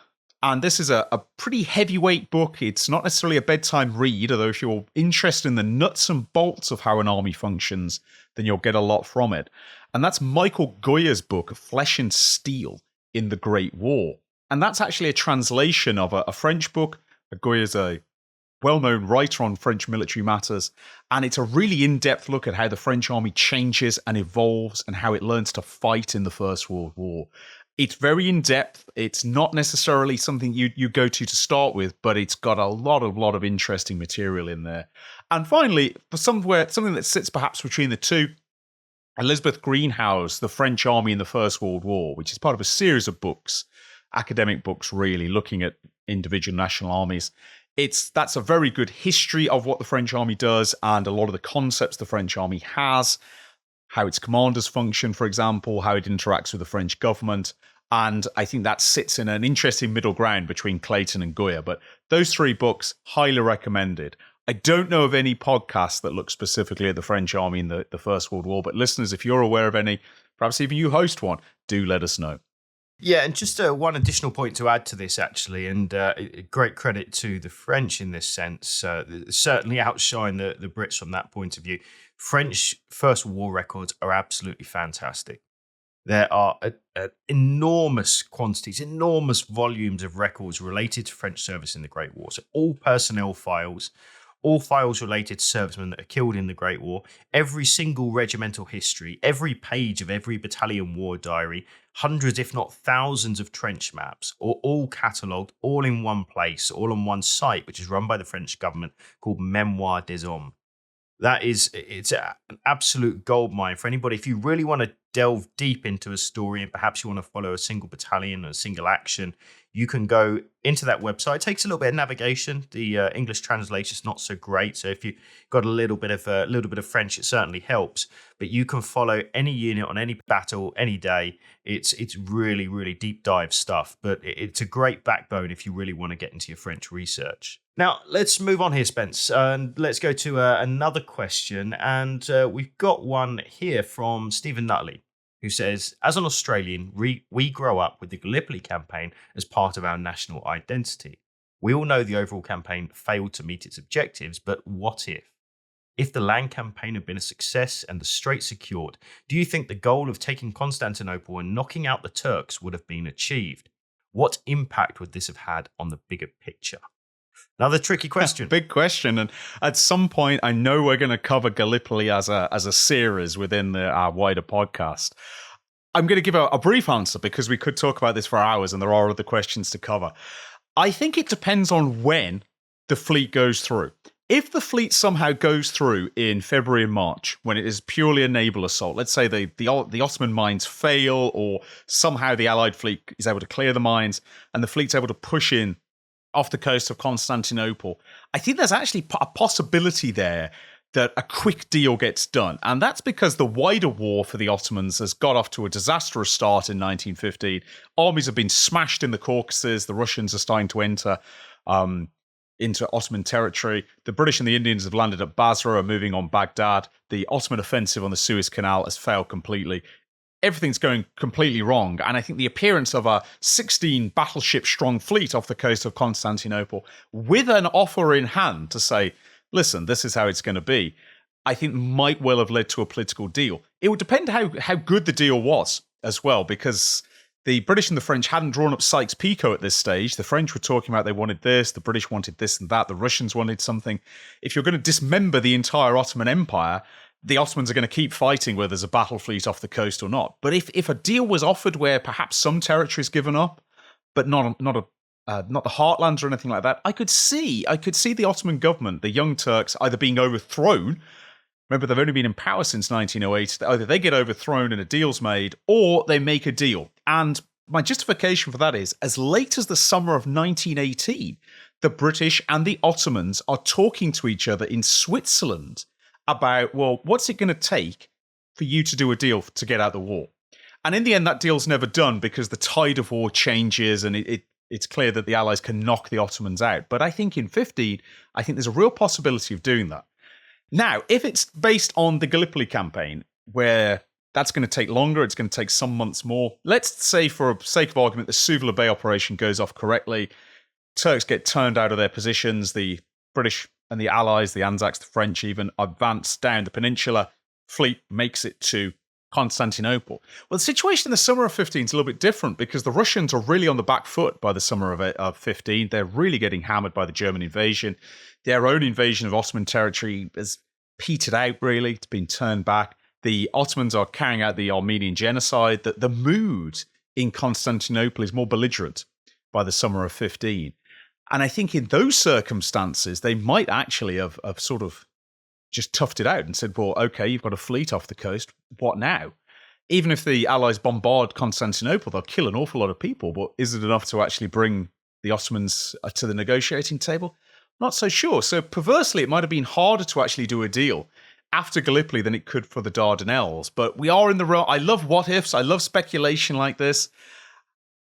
and this is a pretty heavyweight book, it's not necessarily a bedtime read, although if you're interested in the nuts and bolts of how an army functions, then you'll get a lot from it. And that's Michael Goya's book, Flesh and Steel in the Great War. And that's actually a translation of a French book. Goya's a well-known writer on French military matters, and it's a really in-depth look at how the French army changes and evolves and how it learns to fight in the First World War. It's very in-depth. It's not necessarily something you go to start with, but it's got a lot of interesting material in there. And finally, for something that sits perhaps between the two, Elizabeth Greenhouse, The French Army in the First World War, which is part of a series of books, academic books really, looking at individual national armies. That's a very good history of what the French army does and a lot of the concepts the French army has, how its commanders function, for example, how it interacts with the French government. And I think that sits in an interesting middle ground between Clayton and Goya. But those three books, highly recommended. I don't know of any podcast that looks specifically at the French army in the First World War, but listeners, if you're aware of any, perhaps even you host one, do let us know. Yeah, and just one additional point to add to this, actually, and great credit to the French in this sense. Certainly outshine the Brits from that point of view. French First War records are absolutely fantastic. There are enormous quantities, enormous volumes of records related to French service in the Great War. So all personnel files, all files related to servicemen that are killed in the Great War, every single regimental history, every page of every battalion war diary, hundreds, if not thousands of trench maps, all catalogued, all in one place, all on one site, which is run by the French government, called Mémoire des Hommes. It's an absolute goldmine for anybody. If you really want to delve deep into a story and perhaps you want to follow a single battalion or a single action, you can go into that website. It takes a little bit of navigation. The English translation is not so great, so if you've got a little bit of French, it certainly helps. But you can follow any unit on any battle, any day. It's really, really deep dive stuff. But it's a great backbone if you really want to get into your French research. Now, let's move on here, Spence, and let's go to another question. And we've got one here from Stephen Nutley, who says, as an Australian, we grow up with the Gallipoli campaign as part of our national identity. We all know the overall campaign failed to meet its objectives, but what if? If the land campaign had been a success and the Strait secured, do you think the goal of taking Constantinople and knocking out the Turks would have been achieved? What impact would this have had on the bigger picture? Another tricky question. Big question. And at some point, I know we're going to cover Gallipoli as a series within our wider podcast. I'm going to give a brief answer because we could talk about this for hours and there are other questions to cover. I think it depends on when the fleet goes through. If the fleet somehow goes through in February and March, when it is purely a naval assault, let's say the Ottoman mines fail or somehow the Allied fleet is able to clear the mines and the fleet's able to push in off the coast of Constantinople, I think there's actually a possibility there that a quick deal gets done. And that's because the wider war for the Ottomans has got off to a disastrous start in 1915. Armies have been smashed in the Caucasus. The Russians are starting to enter into Ottoman territory. The British and the Indians have landed at Basra, are moving on Baghdad. The Ottoman offensive on the Suez Canal has failed completely. Everything's going completely wrong. And I think the appearance of a 16 battleship strong fleet off the coast of Constantinople with an offer in hand to say, listen, this is how it's going to be, I think might well have led to a political deal. It would depend how good the deal was as well, because the British and the French hadn't drawn up Sykes-Picot at this stage. The French were talking about they wanted this, the British wanted this and that, the Russians wanted something. If you're going to dismember the entire Ottoman Empire, the Ottomans are going to keep fighting whether there's a battle fleet off the coast or not. But if a deal was offered where perhaps some territory is given up, but not the heartlands or anything like that, I could see the Ottoman government, the Young Turks, either being overthrown. Remember, they've only been in power since 1908. Either they get overthrown and a deal's made, or they make a deal. And my justification for that is, as late as the summer of 1918, the British and the Ottomans are talking to each other in Switzerland about, well, what's it going to take for you to do a deal to get out of the war? And in the end, that deal's never done because the tide of war changes and it's clear that the Allies can knock the Ottomans out. But I think in 15, I think there's a real possibility of doing that. Now, if it's based on the Gallipoli campaign, where that's going to take longer, it's going to take some months more. Let's say, for sake of argument, the Suvla Bay operation goes off correctly. Turks get turned out of their positions. The British and the Allies, the Anzacs, the French even, advance down the peninsula. Fleet makes it to Constantinople. Well, the situation in the summer of 15 is a little bit different because the Russians are really on the back foot by the summer of 15. They're really getting hammered by the German invasion. Their own invasion of Ottoman territory has petered out, really. It's been turned back. The Ottomans are carrying out the Armenian genocide. The mood in Constantinople is more belligerent by the summer of 15. And I think in those circumstances, they might actually have sort of just toughed it out and said, well, okay, you've got a fleet off the coast. What now? Even if the Allies bombard Constantinople, they'll kill an awful lot of people. But is it enough to actually bring the Ottomans to the negotiating table? Not so sure. So perversely, it might have been harder to actually do a deal after Gallipoli than it could for the Dardanelles. But we are in the realm. I love what ifs. I love speculation like this.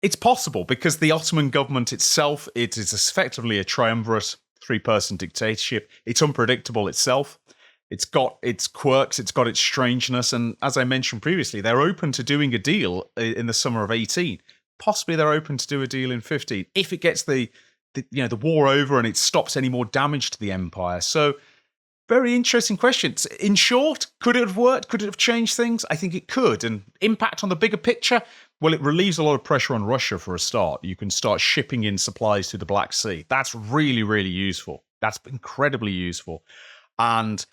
It's possible because the Ottoman government itself, it is effectively a triumvirate, three-person dictatorship. It's unpredictable itself. It's got its quirks. It's got its strangeness. And as I mentioned previously, they're open to doing a deal in the summer of 18. Possibly they're open to do a deal in 15 if it gets the war over and it stops any more damage to the empire. So, very interesting questions. In short, could it have worked? Could it have changed things? I think it could. And impact on the bigger picture? Well, it relieves a lot of pressure on Russia for a start. You can start shipping in supplies through the Black Sea. That's really, really useful. That's incredibly useful. And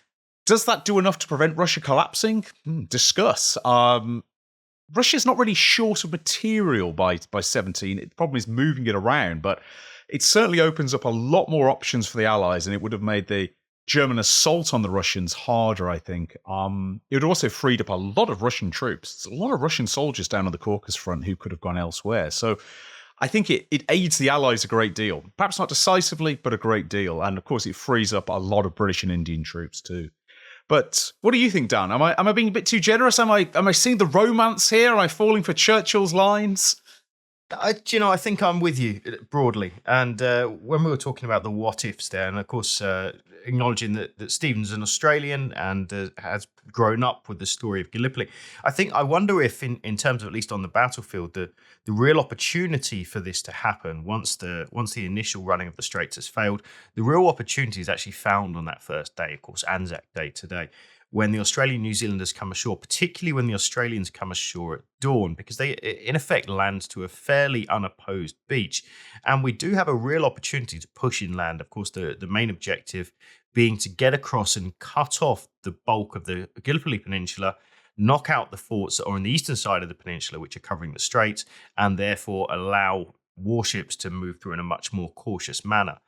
does that do enough to prevent Russia collapsing? Discuss. Russia's not really short of material by 17. The problem is moving it around, but it certainly opens up a lot more options for the Allies, and it would have made the German assault on the Russians harder, I think. It would also freed up a lot of Russian troops. There's a lot of Russian soldiers down on the Caucasus front who could have gone elsewhere. So I think it aids the Allies a great deal. Perhaps not decisively, but a great deal. And of course, it frees up a lot of British and Indian troops too. But what do you think, Dan? Am I being a bit too generous? Am I seeing the romance here? Am I falling for Churchill's lines? I think I'm with you broadly. And when we were talking about the what ifs there, and of course, acknowledging that Stephen's an Australian and has grown up with the story of Gallipoli, I wonder if, in terms of at least on the battlefield, the real opportunity for this to happen once the initial running of the Straits has failed, the real opportunity is actually found on that first day, of course, Anzac Day today, when the Australian New Zealanders come ashore, particularly when the Australians come ashore at dawn, because they, in effect, land to a fairly unopposed beach. And we do have a real opportunity to push inland. Of course, the main objective being to get across and cut off the bulk of the Gallipoli Peninsula, knock out the forts that are on the eastern side of the peninsula, which are covering the straits, and therefore allow warships to move through in a much more cautious manner.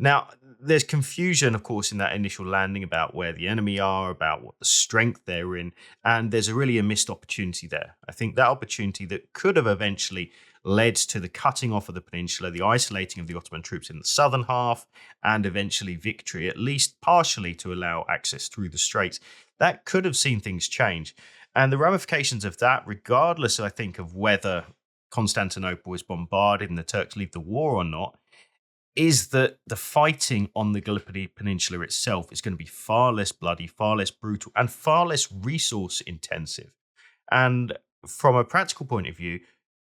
Now, there's confusion, of course, in that initial landing about where the enemy are, about what the strength they're in, and there's a missed opportunity there. I think that opportunity that could have eventually led to the cutting off of the peninsula, the isolating of the Ottoman troops in the southern half, and eventually victory, at least partially to allow access through the straits, that could have seen things change. And the ramifications of that, regardless, I think, of whether Constantinople is bombarded and the Turks leave the war or not, is that the fighting on the Gallipoli Peninsula itself is going to be far less bloody, far less brutal, and far less resource intensive. And from a practical point of view,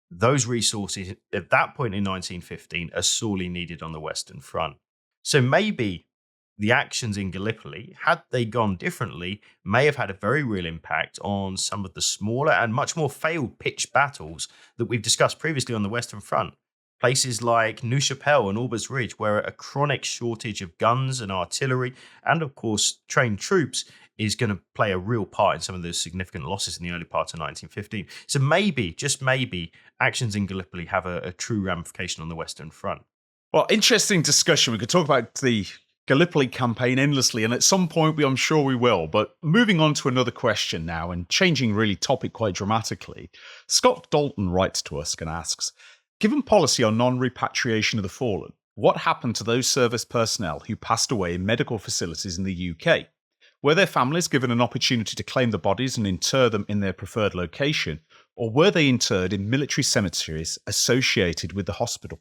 those resources at that point in 1915 are sorely needed on the Western Front. So maybe the actions in Gallipoli, had they gone differently, may have had a very real impact on some of the smaller and much more failed pitched battles that we've discussed previously on the Western Front. Places like New Chapelle and Aubers Ridge, where a chronic shortage of guns and artillery, and of course trained troops, is going to play a real part in some of those significant losses in the early part of 1915. So maybe, just maybe, actions in Gallipoli have a true ramification on the Western Front. Well, interesting discussion. We could talk about the Gallipoli campaign endlessly, and at some point I'm sure we will. But moving on to another question now, and changing really topic quite dramatically, Scott Dalton writes to us and asks, given policy on non-repatriation of the fallen, what happened to those service personnel who passed away in medical facilities in the UK? Were their families given an opportunity to claim the bodies and inter them in their preferred location, or were they interred in military cemeteries associated with the hospital?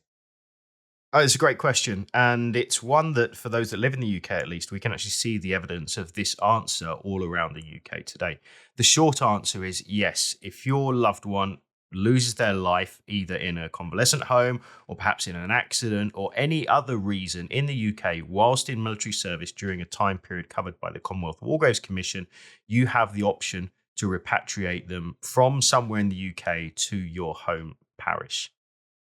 Oh, it's a great question. And it's one that, for those that live in the UK at least, we can actually see the evidence of this answer all around the UK today. The short answer is yes. If your loved one loses their life either in a convalescent home or perhaps in an accident or any other reason in the UK whilst in military service during a time period covered by the Commonwealth War Graves Commission, you have the option to repatriate them from somewhere in the UK to your home parish.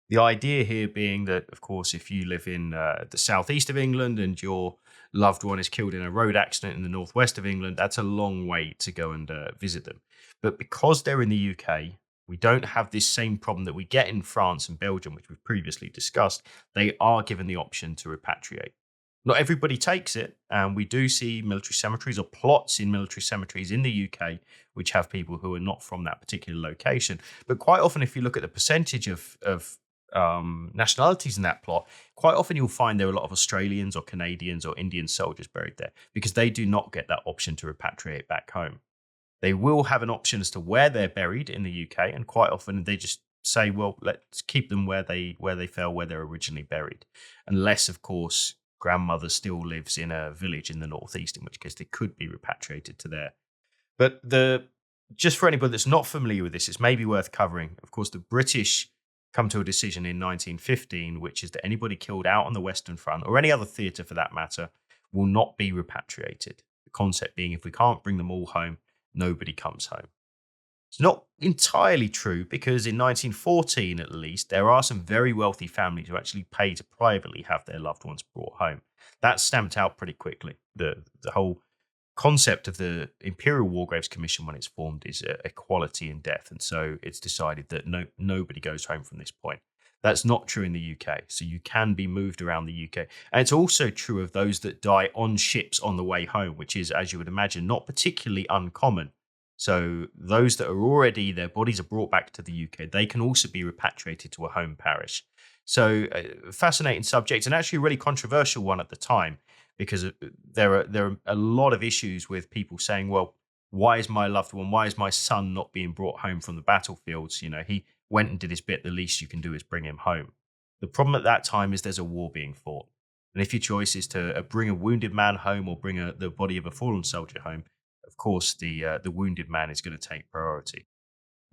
The idea here being that, of course, if you live in the southeast of England and your loved one is killed in a road accident in the northwest of England, that's a long way to go and visit them. But because they're in the UK, we don't have this same problem that we get in France and Belgium, which we've previously discussed. They are given the option to repatriate. Not everybody takes it, and we do see military cemeteries or plots in military cemeteries in the UK which have people who are not from that particular location. But quite often, if you look at the percentage of nationalities in that plot, quite often you'll find there are a lot of Australians or Canadians or Indian soldiers buried there because they do not get that option to repatriate back home. They will have an option as to where they're buried in the UK, and quite often they just say, well, let's keep them where they fell, where they're originally buried. Unless, of course, grandmother still lives in a village in the northeast, in which case they could be repatriated to there. But just for anybody that's not familiar with this, it's maybe worth covering. Of course, the British come to a decision in 1915, which is that anybody killed out on the Western Front, or any other theatre for that matter, will not be repatriated. The concept being, if we can't bring them all home, nobody comes home. It's not entirely true, because in 1914, at least, there are some very wealthy families who actually pay to privately have their loved ones brought home. That's stamped out pretty quickly. The whole concept of the Imperial War Graves Commission, when it's formed, is equality in death, and so it's decided that nobody goes home from this point. That's not true in the UK, so you can be moved around the UK. And it's also true of those that die on ships on the way home, which is, as you would imagine, not particularly uncommon. So those that are already, their bodies are brought back to the UK, they can also be repatriated to a home parish. So fascinating subject, and actually a really controversial one at the time, because there are a lot of issues with people saying, well, why is my loved one, why is my son not being brought home from the battlefields? You know, he went and did his bit, the least you can do is bring him home. The problem at that time is there's a war being fought. And if your choice is to bring a wounded man home or bring the body of a fallen soldier home, of course, the wounded man is going to take priority.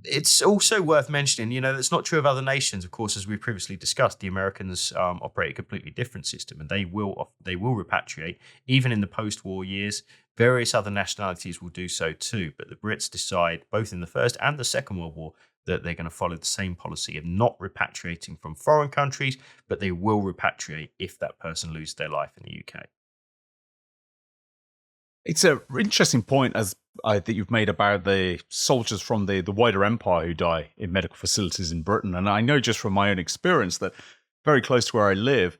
It's also worth mentioning, you know, that's not true of other nations. Of course, as we previously discussed, the Americans operate a completely different system, and they will repatriate, even in the post-war years. Various other nationalities will do so too, but the Brits decide, both in the First and the Second World War, that they're going to follow the same policy of not repatriating from foreign countries, but they will repatriate if that person loses their life in the UK. It's an interesting point that you've made about the soldiers from the wider empire who die in medical facilities in Britain. And I know just from my own experience that very close to where I live,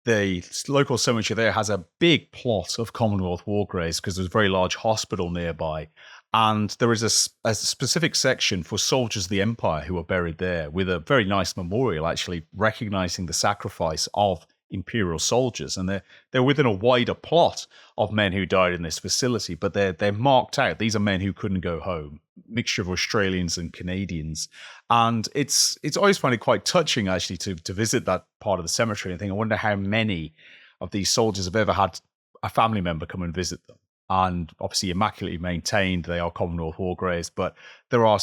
the local cemetery there has a big plot of Commonwealth war graves because there's a very large hospital nearby. And there is a specific section for soldiers of the empire who are buried there, with a very nice memorial actually recognizing the sacrifice of imperial soldiers, and they're within a wider plot of men who died in this facility, but they're marked out. These are men who couldn't go home, mixture of Australians and Canadians, and it's always found it quite touching actually to visit that part of the cemetery and think, I wonder how many of these soldiers have ever had a family member come and visit them. And obviously immaculately maintained, they are Commonwealth war graves, but there are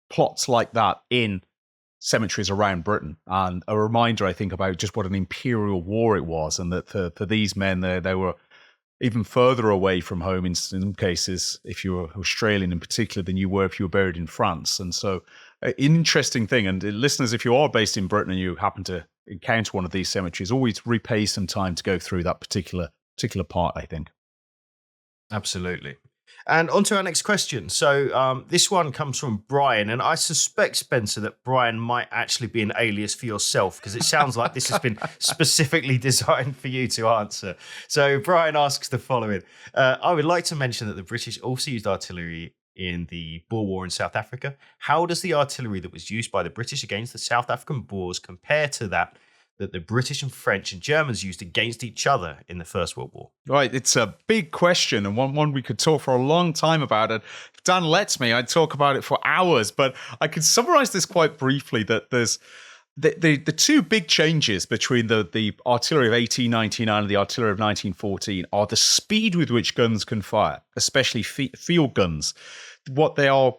plots like that in cemeteries around Britain, and a reminder, I think, about just what an imperial war it was, and that for these men, they were even further away from home in some cases, if you were Australian in particular, than you were if you were buried in France. And so an interesting thing, and listeners, if you are based in Britain and you happen to encounter one of these cemeteries, always repay some time to go through that particular part, I think. Absolutely. And on to our next question. So this one comes from Brian, and I suspect, Spencer, that Brian might actually be an alias for yourself, because it sounds like this has been specifically designed for you to answer. So Brian asks the following. I would like to mention that the British also used artillery in the Boer War in South Africa. How does the artillery that was used by the British against the South African Boers compare to that the British and French and Germans used against each other in the First World War? Right, it's a big question, and one we could talk for a long time about it. If Dan lets me, I'd talk about it for hours, but I could summarize this quite briefly, that there's the two big changes between the artillery of 1899 and the artillery of 1914 are the speed with which guns can fire, especially field guns. What they are,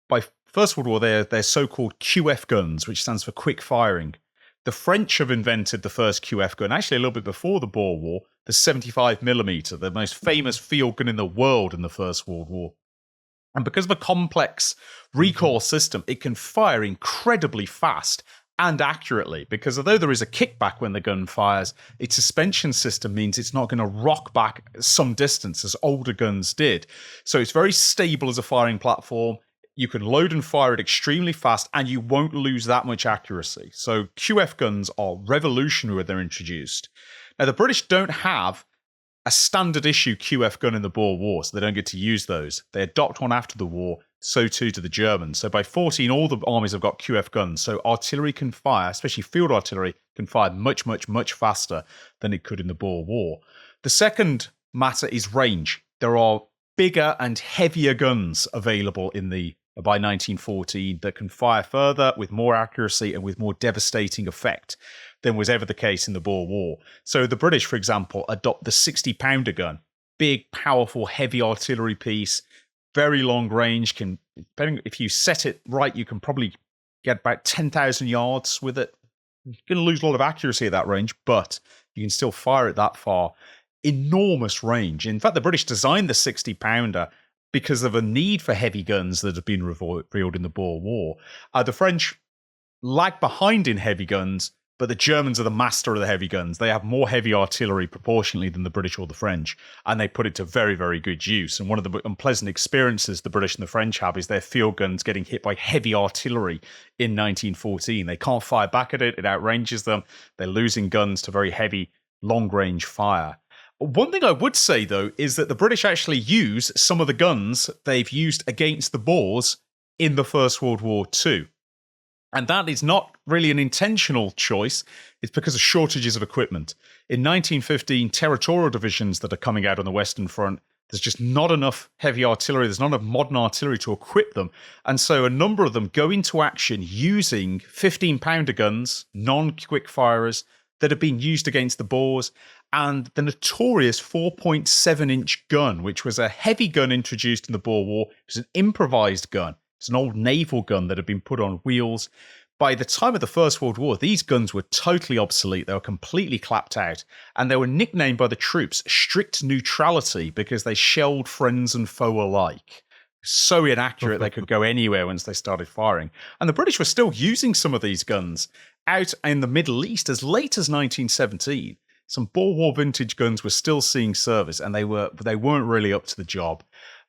by First World War, they're so-called QF guns, which stands for quick firing. The French have invented the first QF gun, actually a little bit before the Boer War, the 75mm, the most famous field gun in the world in the First World War. And because of a complex recoil system, it can fire incredibly fast and accurately, because although there is a kickback when the gun fires, its suspension system means it's not going to rock back some distance as older guns did. So it's very stable as a firing platform. You can load and fire it extremely fast, and you won't lose that much accuracy. So QF guns are revolutionary when they're introduced. Now, the British don't have a standard issue QF gun in the Boer War, so they don't get to use those. They adopt one after the war, so too do the Germans. So by 14, all the armies have got QF guns. So artillery can fire, especially field artillery, can fire much, much, much faster than it could in the Boer War. The second matter is range. There are bigger and heavier guns available by 1914 that can fire further with more accuracy and with more devastating effect than was ever the case in the Boer War. So the British, for example, adopt the 60-pounder gun. Big, powerful, heavy artillery piece, very long range. Depending if you set it right, you can probably get about 10,000 yards with it. You're going to lose a lot of accuracy at that range, but you can still fire it that far. Enormous range. In fact, the British designed the 60-pounder because of a need for heavy guns that have been revealed in the Boer War. The French lag behind in heavy guns, but the Germans are the master of the heavy guns. They have more heavy artillery proportionally than the British or the French, and they put it to very, very good use. And one of the unpleasant experiences the British and the French have is their field guns getting hit by heavy artillery in 1914. They can't fire back at it. It outranges them. They're losing guns to very heavy, long-range fire. One thing I would say, though, is that the British actually use some of the guns they've used against the Boers in the First World War too. And that is not really an intentional choice. It's because of shortages of equipment. In 1915, territorial divisions that are coming out on the Western Front, there's just not enough heavy artillery. There's not enough modern artillery to equip them. And so a number of them go into action using 15-pounder guns, non-quick firers, that have been used against the Boers, and the notorious 4.7-inch gun, which was a heavy gun introduced in the Boer War. It was an improvised gun. It's an old naval gun that had been put on wheels. By the time of the First World War, these guns were totally obsolete. They were completely clapped out, and they were nicknamed by the troops strict neutrality because they shelled friends and foe alike. So inaccurate they could go anywhere once they started firing. And the British were still using some of these guns out in the Middle East as late as 1917. Some Boer War vintage guns were still seeing service, and they weren't really up to the job.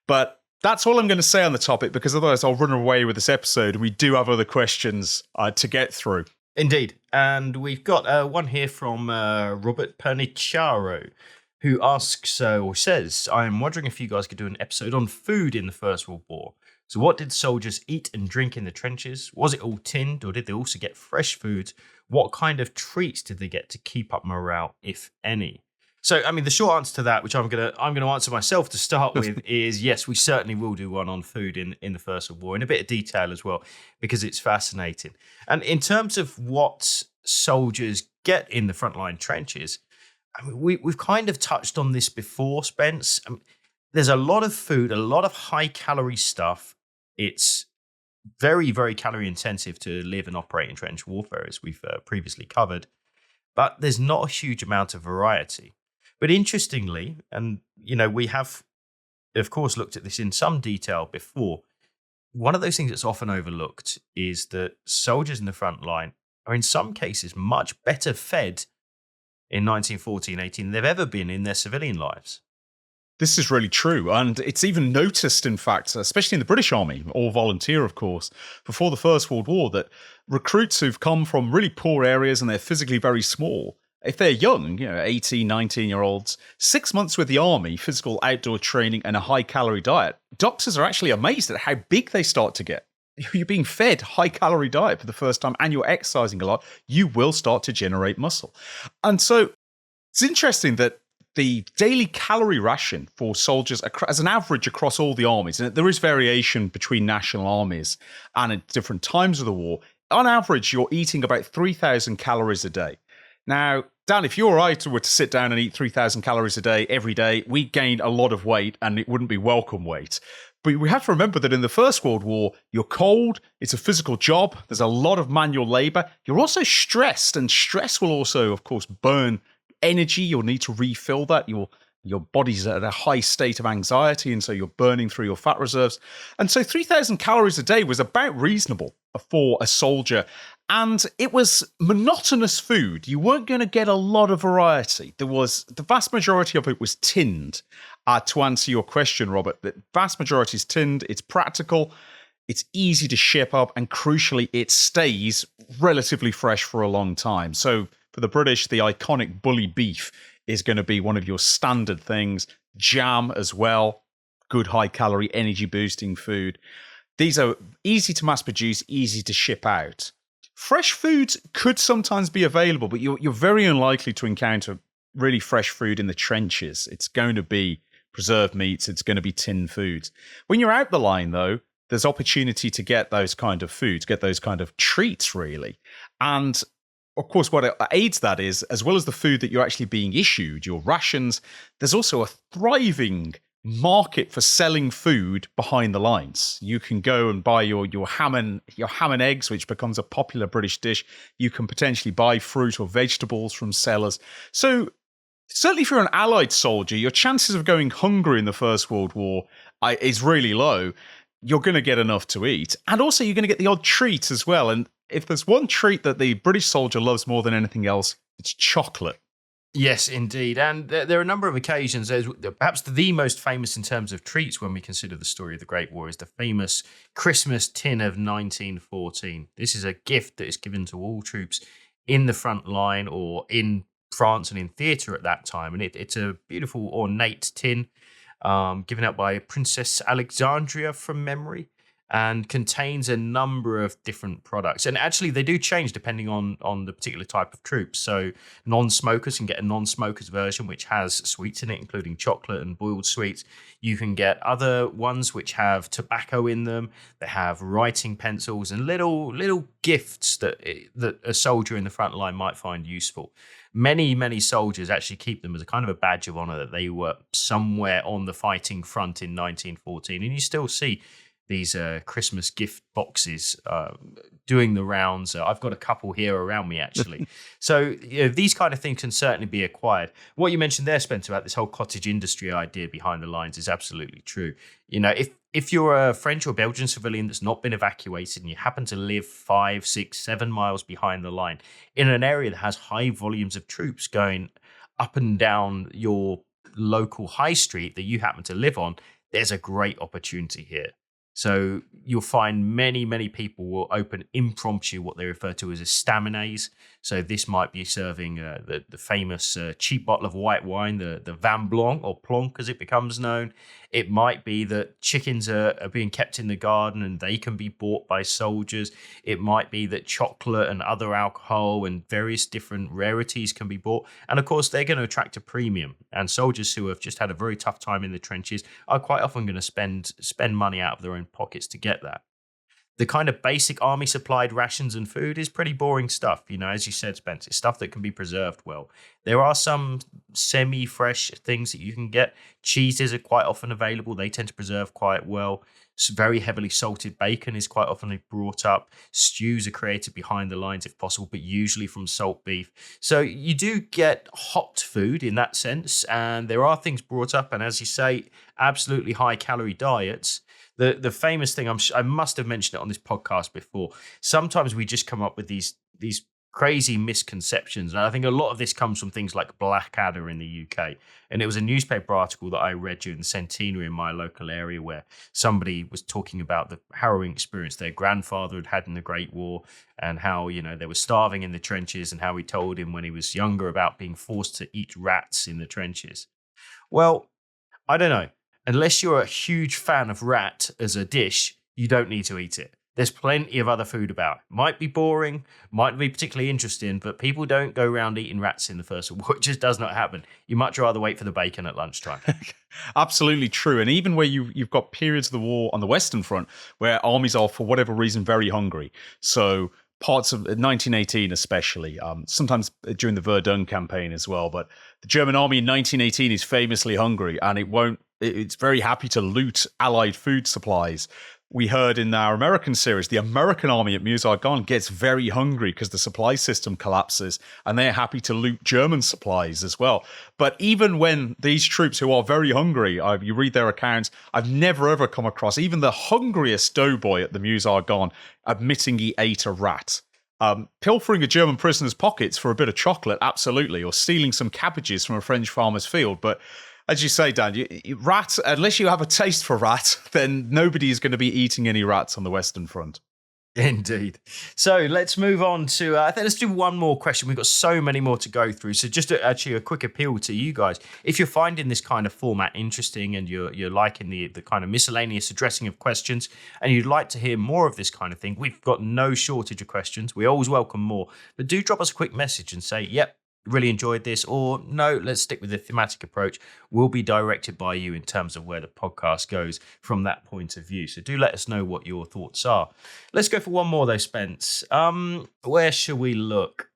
But that's all I'm going to say on the topic, because otherwise I'll run away with this episode, and we do have other questions to get through. Indeed. And we've got one here from Robert Pernicharo, who asks or says, I'm wondering if you guys could do an episode on food in the First World War. So what did soldiers eat and drink in the trenches? Was it all tinned, or did they also get fresh food? What kind of treats did they get to keep up morale, if any? So, I mean, the short answer to that, which I'm gonna answer myself to start with, is yes, we certainly will do one on food in the First World War in a bit of detail as well, because it's fascinating. And in terms of what soldiers get in the frontline trenches, I mean, we've kind of touched on this before, Spence. I mean, there's a lot of food, a lot of high-calorie stuff. It's very, very calorie intensive to live and operate in trench warfare, as we've previously covered. But there's not a huge amount of variety. But interestingly, and we have, of course, looked at this in some detail before. One of those things that's often overlooked is that soldiers in the front line are in some cases much better fed in 1914-18 than they've ever been in their civilian lives. This is really true, and it's even noticed, in fact, especially in the British Army, all volunteer, of course, before the First World War, that recruits who've come from really poor areas and they're physically very small, if they're young, 18, 19-year-olds, 6 months with the army, physical outdoor training and a high-calorie diet, doctors are actually amazed at how big they start to get. You're being fed high-calorie diet for the first time and you're exercising a lot, you will start to generate muscle. And so it's interesting that the daily calorie ration for soldiers as an average across all the armies, and there is variation between national armies and at different times of the war, on average, you're eating about 3,000 calories a day. Now, Dan, if you or I were to sit down and eat 3,000 calories a day every day, we'd gain a lot of weight and it wouldn't be welcome weight. But we have to remember that in the First World War, you're cold, it's a physical job, there's a lot of manual labor, you're also stressed, and stress will also, of course, burn energy. You'll need to refill that. Your body's at a high state of anxiety, and so you're burning through your fat reserves. And so 3,000 calories a day was about reasonable for a soldier. And it was monotonous food. You weren't going to get a lot of variety. The vast majority of it was tinned. To answer your question, Robert, the vast majority is tinned. It's practical. It's easy to ship up. And crucially, it stays relatively fresh for a long time. So for the British, the iconic bully beef is going to be one of your standard things. Jam as well. Good high-calorie, energy-boosting food. These are easy to mass produce, easy to ship out. Fresh foods could sometimes be available, but you're very unlikely to encounter really fresh food in the trenches. It's going to be preserved meats. It's going to be tinned foods. When you're out the line, though, there's opportunity to get those kind of foods, get those kind of treats, really. And of course, what aids that is, as well as the food that you're actually being issued, your rations, there's also a thriving market for selling food behind the lines. You can go and buy your ham and eggs, which becomes a popular British dish. You can potentially buy fruit or vegetables from sellers. So certainly if you're an Allied soldier, your chances of going hungry in the First World War is really low. You're going to get enough to eat. And also you're going to get the odd treat as well. And if there's one treat that the British soldier loves more than anything else, it's chocolate. Yes, indeed. And there are a number of occasions. Perhaps the most famous in terms of treats when we consider the story of the Great War is the famous Christmas tin of 1914. This is a gift that is given to all troops in the front line or in France and in theatre at that time. And it's a beautiful ornate tin given out by Princess Alexandria from memory, and contains a number of different products. And actually, they do change depending on the particular type of troops. So non-smokers can get a non-smokers version, which has sweets in it, including chocolate and boiled sweets. You can get other ones which have tobacco in them. They have writing pencils and little gifts that a soldier in the front line might find useful. Many soldiers actually keep them as a kind of a badge of honor that they were somewhere on the fighting front in 1914. And you still see these Christmas gift boxes doing the rounds. I've got a couple here around me, actually. So these kind of things can certainly be acquired. What you mentioned there, Spencer, about this whole cottage industry idea behind the lines is absolutely true. If you're a French or Belgian civilian that's not been evacuated and you happen to live 5, 6, 7 miles behind the line in an area that has high volumes of troops going up and down your local high street that you happen to live on, there's a great opportunity here. So you'll find many people will open impromptu, what they refer to as estaminets. So this might be serving the famous cheap bottle of white wine, the Vin Blanc or Plonk as it becomes known. It might be that chickens are being kept in the garden and they can be bought by soldiers. It might be that chocolate and other alcohol and various different rarities can be bought. And of course, they're going to attract a premium. And soldiers who have just had a very tough time in the trenches are quite often going to spend money out of their own pockets to get that. The kind of basic army supplied rations and food is pretty boring stuff. As you said, Spence, it's stuff that can be preserved well. There are some semi-fresh things that you can get. Cheeses are quite often available. They tend to preserve quite well. Very heavily salted bacon is quite often brought up. Stews are created behind the lines if possible, but usually from salt beef. So you do get hot food in that sense, and there are things brought up, and as you say, absolutely high calorie diets. The famous thing, I must have mentioned it on this podcast before, sometimes we just come up with these crazy misconceptions. And I think a lot of this comes from things like Blackadder in the UK. And it was a newspaper article that I read during the centenary in my local area where somebody was talking about the harrowing experience their grandfather had had in the Great War and how, they were starving in the trenches and how he told him when he was younger about being forced to eat rats in the trenches. Well, I don't know. Unless you're a huge fan of rat as a dish, you don't need to eat it. There's plenty of other food about. Might be boring, might be particularly interesting, but people don't go around eating rats in the First World War. It just does not happen. You much rather wait for the bacon at lunchtime. Absolutely true. And even where you've got periods of the war on the Western Front where armies are, for whatever reason, very hungry. So parts of 1918 especially, sometimes during the Verdun campaign as well. But the German army in 1918 is famously hungry, and it's very happy to loot Allied food supplies. We heard in our American series, the American army at Meuse-Argonne gets very hungry because the supply system collapses, and they're happy to loot German supplies as well. But even when these troops who are very hungry, you read their accounts, I've never ever come across even the hungriest doughboy at the Meuse-Argonne admitting he ate a rat. Pilfering a German prisoner's pockets for a bit of chocolate, absolutely, or stealing some cabbages from a French farmer's field, but as you say, Dan, rat, unless you have a taste for rat, then nobody is going to be eating any rats on the Western Front. Indeed. So let's move on to, let's do one more question. We've got so many more to go through. So just actually a quick appeal to you guys. If you're finding this kind of format interesting and you're liking the kind of miscellaneous addressing of questions and you'd like to hear more of this kind of thing, we've got no shortage of questions. We always welcome more. But do drop us a quick message and say, yep, really enjoyed this, or no, let's stick with the thematic approach. We'll be directed by you in terms of where the podcast goes from that point of view. So do let us know what your thoughts are. Let's go for one more though, Spence. Where shall we look?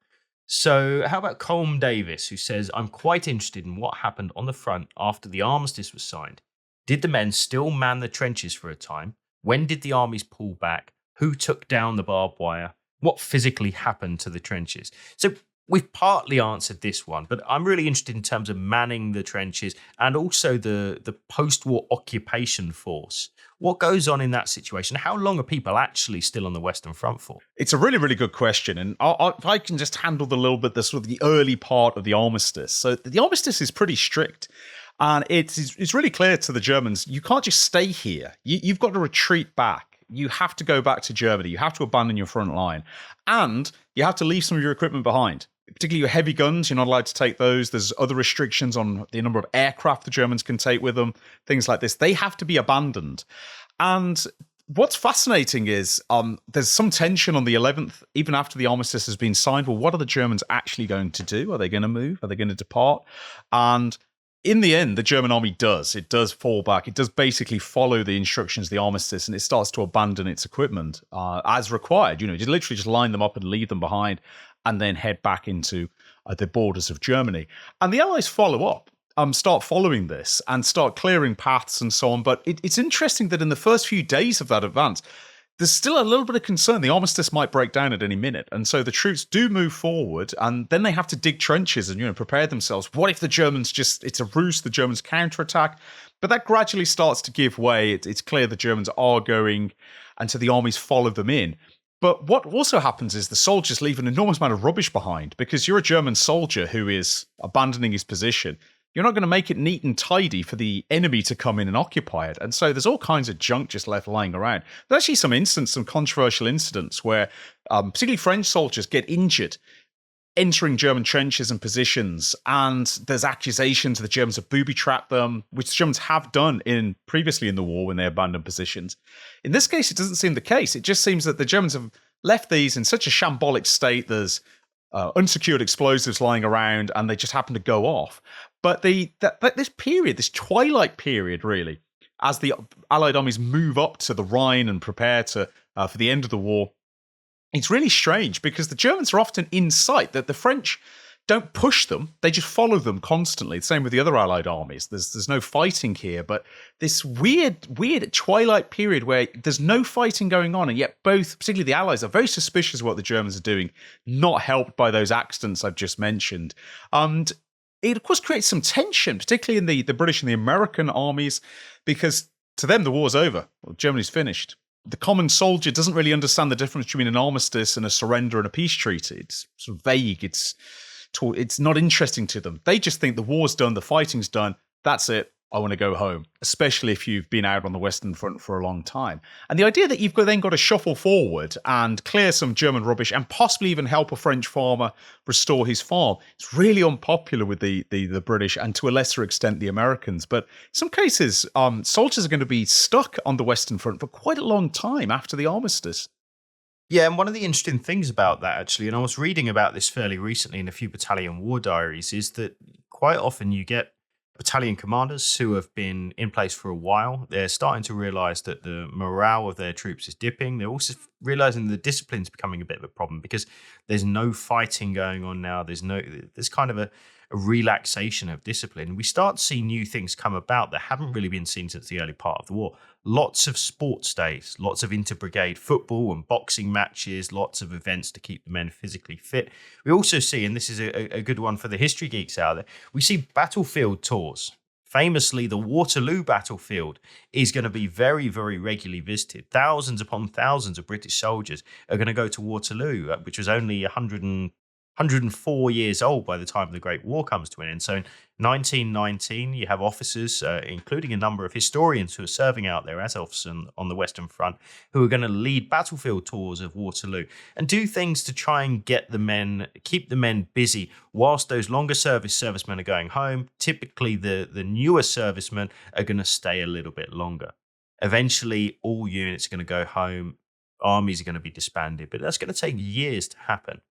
So how about Colm Davis, who says, I'm quite interested in what happened on the front after the armistice was signed. Did the men still man the trenches for a time? When did the armies pull back? Who took down the barbed wire? What physically happened to the trenches? So we've partly answered this one, but I'm really interested in terms of manning the trenches and also the post-war occupation force. What goes on in that situation? How long are people actually still on the Western Front for? It's a really, really good question. And if I can just handle the sort of the early part of the armistice. So the armistice is pretty strict. And it's really clear to the Germans, you can't just stay here. You've got to retreat back. You have to go back to Germany. You have to abandon your front line. And you have to leave some of your equipment behind. Particularly your heavy guns, you're not allowed to take those. There's other restrictions on the number of aircraft the Germans can take with them, things like this. They have to be abandoned. And what's fascinating is there's some tension on the 11th, even after the armistice has been signed. Well, what are the Germans actually going to do? Are they going to move? Are they going to depart? And in the end, the German army does. It does fall back. It does basically follow the instructions of the armistice, and it starts to abandon its equipment as required. Just literally just line them up and leave them behind, and then head back into the borders of Germany. And the Allies follow up, start following this and start clearing paths and so on. But it's interesting that in the first few days of that advance, there's still a little bit of concern. The armistice might break down at any minute. And so the troops do move forward, and then they have to dig trenches and prepare themselves. What if the Germans it's a ruse, the Germans counterattack? But that gradually starts to give way. It's clear the Germans are going, and so the armies follow them in. But what also happens is the soldiers leave an enormous amount of rubbish behind, because you're a German soldier who is abandoning his position. You're not going to make it neat and tidy for the enemy to come in and occupy it. And so there's all kinds of junk just left lying around. There's actually some controversial incidents where particularly French soldiers get injured entering German trenches and positions, and there's accusations that the Germans have booby-trapped them, which the Germans have done previously in the war when they abandoned positions. In this case, it doesn't seem the case. It just seems that the Germans have left these in such a shambolic state. There's unsecured explosives lying around, and they just happen to go off. But this twilight period, really, as the Allied armies move up to the Rhine and prepare to for the end of the war. It's really strange because the Germans are often in sight, that the French don't push them, they just follow them constantly. The same with the other Allied armies. There's no fighting here, but this weird twilight period where there's no fighting going on, and yet both, particularly the Allies, are very suspicious of what the Germans are doing, not helped by those accidents I've just mentioned. And it, of course, creates some tension, particularly in the British and the American armies, because to them, the war's over. Well, Germany's finished. The common soldier doesn't really understand the difference between an armistice and a surrender and a peace treaty. It's sort of vague. It's not interesting to them. They just think the war's done, the fighting's done. That's it. I want to go home, especially if you've been out on the Western Front for a long time. And the idea that you've then got to shuffle forward and clear some German rubbish and possibly even help a French farmer restore his farm, it's really unpopular with the British and to a lesser extent the Americans. But in some cases, soldiers are going to be stuck on the Western Front for quite a long time after the armistice. Yeah, and one of the interesting things about that, actually, and I was reading about this fairly recently in a few battalion war diaries, is that quite often you get battalion commanders who have been in place for a while. They're starting to realise that the morale of their troops is dipping. They're also realising the discipline's becoming a bit of a problem because there's no fighting going on now. There's kind of a relaxation of discipline. We start to see new things come about that haven't really been seen since the early part of the war. Lots of sports days, lots of inter-brigade football and boxing matches, lots of events to keep the men physically fit. We also see, and this is a good one for the history geeks out there, we see battlefield tours. Famously, the Waterloo battlefield is going to be very, very regularly visited. Thousands upon thousands of British soldiers are going to go to Waterloo, which was only 104 years old by the time the Great War comes to an end. So in 1919, you have officers, including a number of historians who are serving out there as officers on the Western Front, who are going to lead battlefield tours of Waterloo and do things to try and keep the men busy whilst those longer servicemen are going home. Typically, the newer servicemen are going to stay a little bit longer. Eventually, all units are going to go home. Armies are going to be disbanded, but that's going to take years to happen.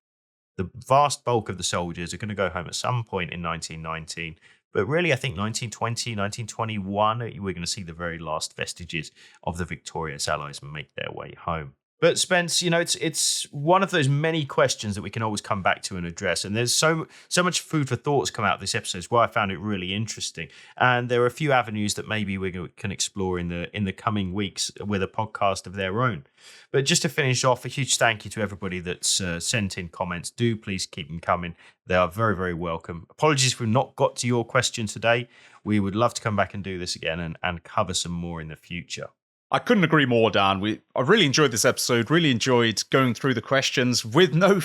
The vast bulk of the soldiers are going to go home at some point in 1919. But really, I think 1920, 1921, we're going to see the very last vestiges of the victorious Allies make their way home. But Spence, it's one of those many questions that we can always come back to and address. And there's so much food for thoughts come out of this episode. It's why I found it really interesting. And there are a few avenues that maybe we can explore in the coming weeks with a podcast of their own. But just to finish off, a huge thank you to everybody that's sent in comments. Do please keep them coming. They are very, very welcome. Apologies if we've not got to your question today. We would love to come back and do this again and cover some more in the future. I couldn't agree more, Dan. I really enjoyed this episode, really enjoyed going through the questions with no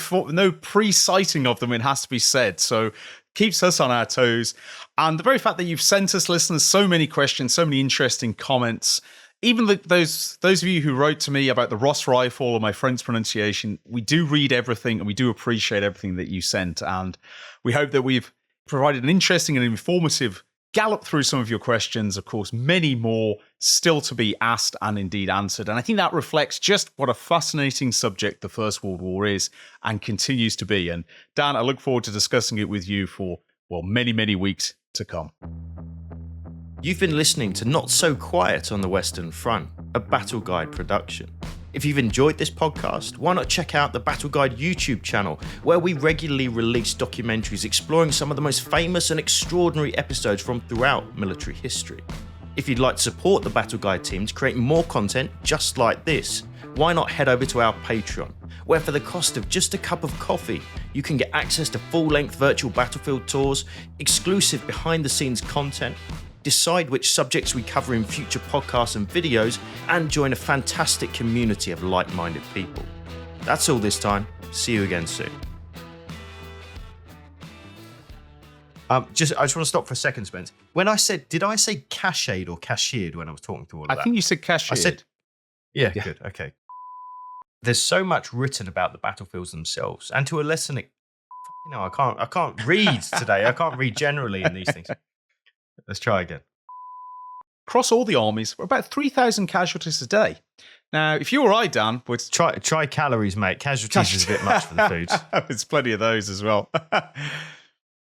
pre-citing of them, it has to be said. So keeps us on our toes. And the very fact that you've sent us, listeners, so many questions, so many interesting comments, even those of you who wrote to me about the Ross rifle or my friend's pronunciation, we do read everything and we do appreciate everything that you sent. And we hope that we've provided an interesting and informative gallop through some of your questions. Of course, many more still to be asked and indeed answered. And I think that reflects just what a fascinating subject the First World War is and continues to be. And Dan, I look forward to discussing it with you for, many, many weeks to come. You've been listening to Not So Quiet on the Western Front, a Battle Guide production. If you've enjoyed this podcast, why not check out the Battle Guide YouTube channel, where we regularly release documentaries exploring some of the most famous and extraordinary episodes from throughout military history. If you'd like to support the Battle Guide team to create more content just like this, why not head over to our Patreon, where for the cost of just a cup of coffee, you can get access to full-length virtual battlefield tours, exclusive behind-the-scenes content, decide which subjects we cover in future podcasts and videos, and join a fantastic community of like-minded people. That's all this time. See you again soon. I just want to stop for a second, Spence. Did I say cashade or cashiered when I was talking to all of that? I think you said cashiered. Yeah, good. Okay. There's so much written about the battlefields themselves, and to a lesson, I can't read today. I can't read generally in these things. Let's try again. Across all the armies, we're about 3,000 casualties a day. Now, if you or I, Dan, would try calories, mate. Casualties is a bit much for the food. There's plenty of those as well.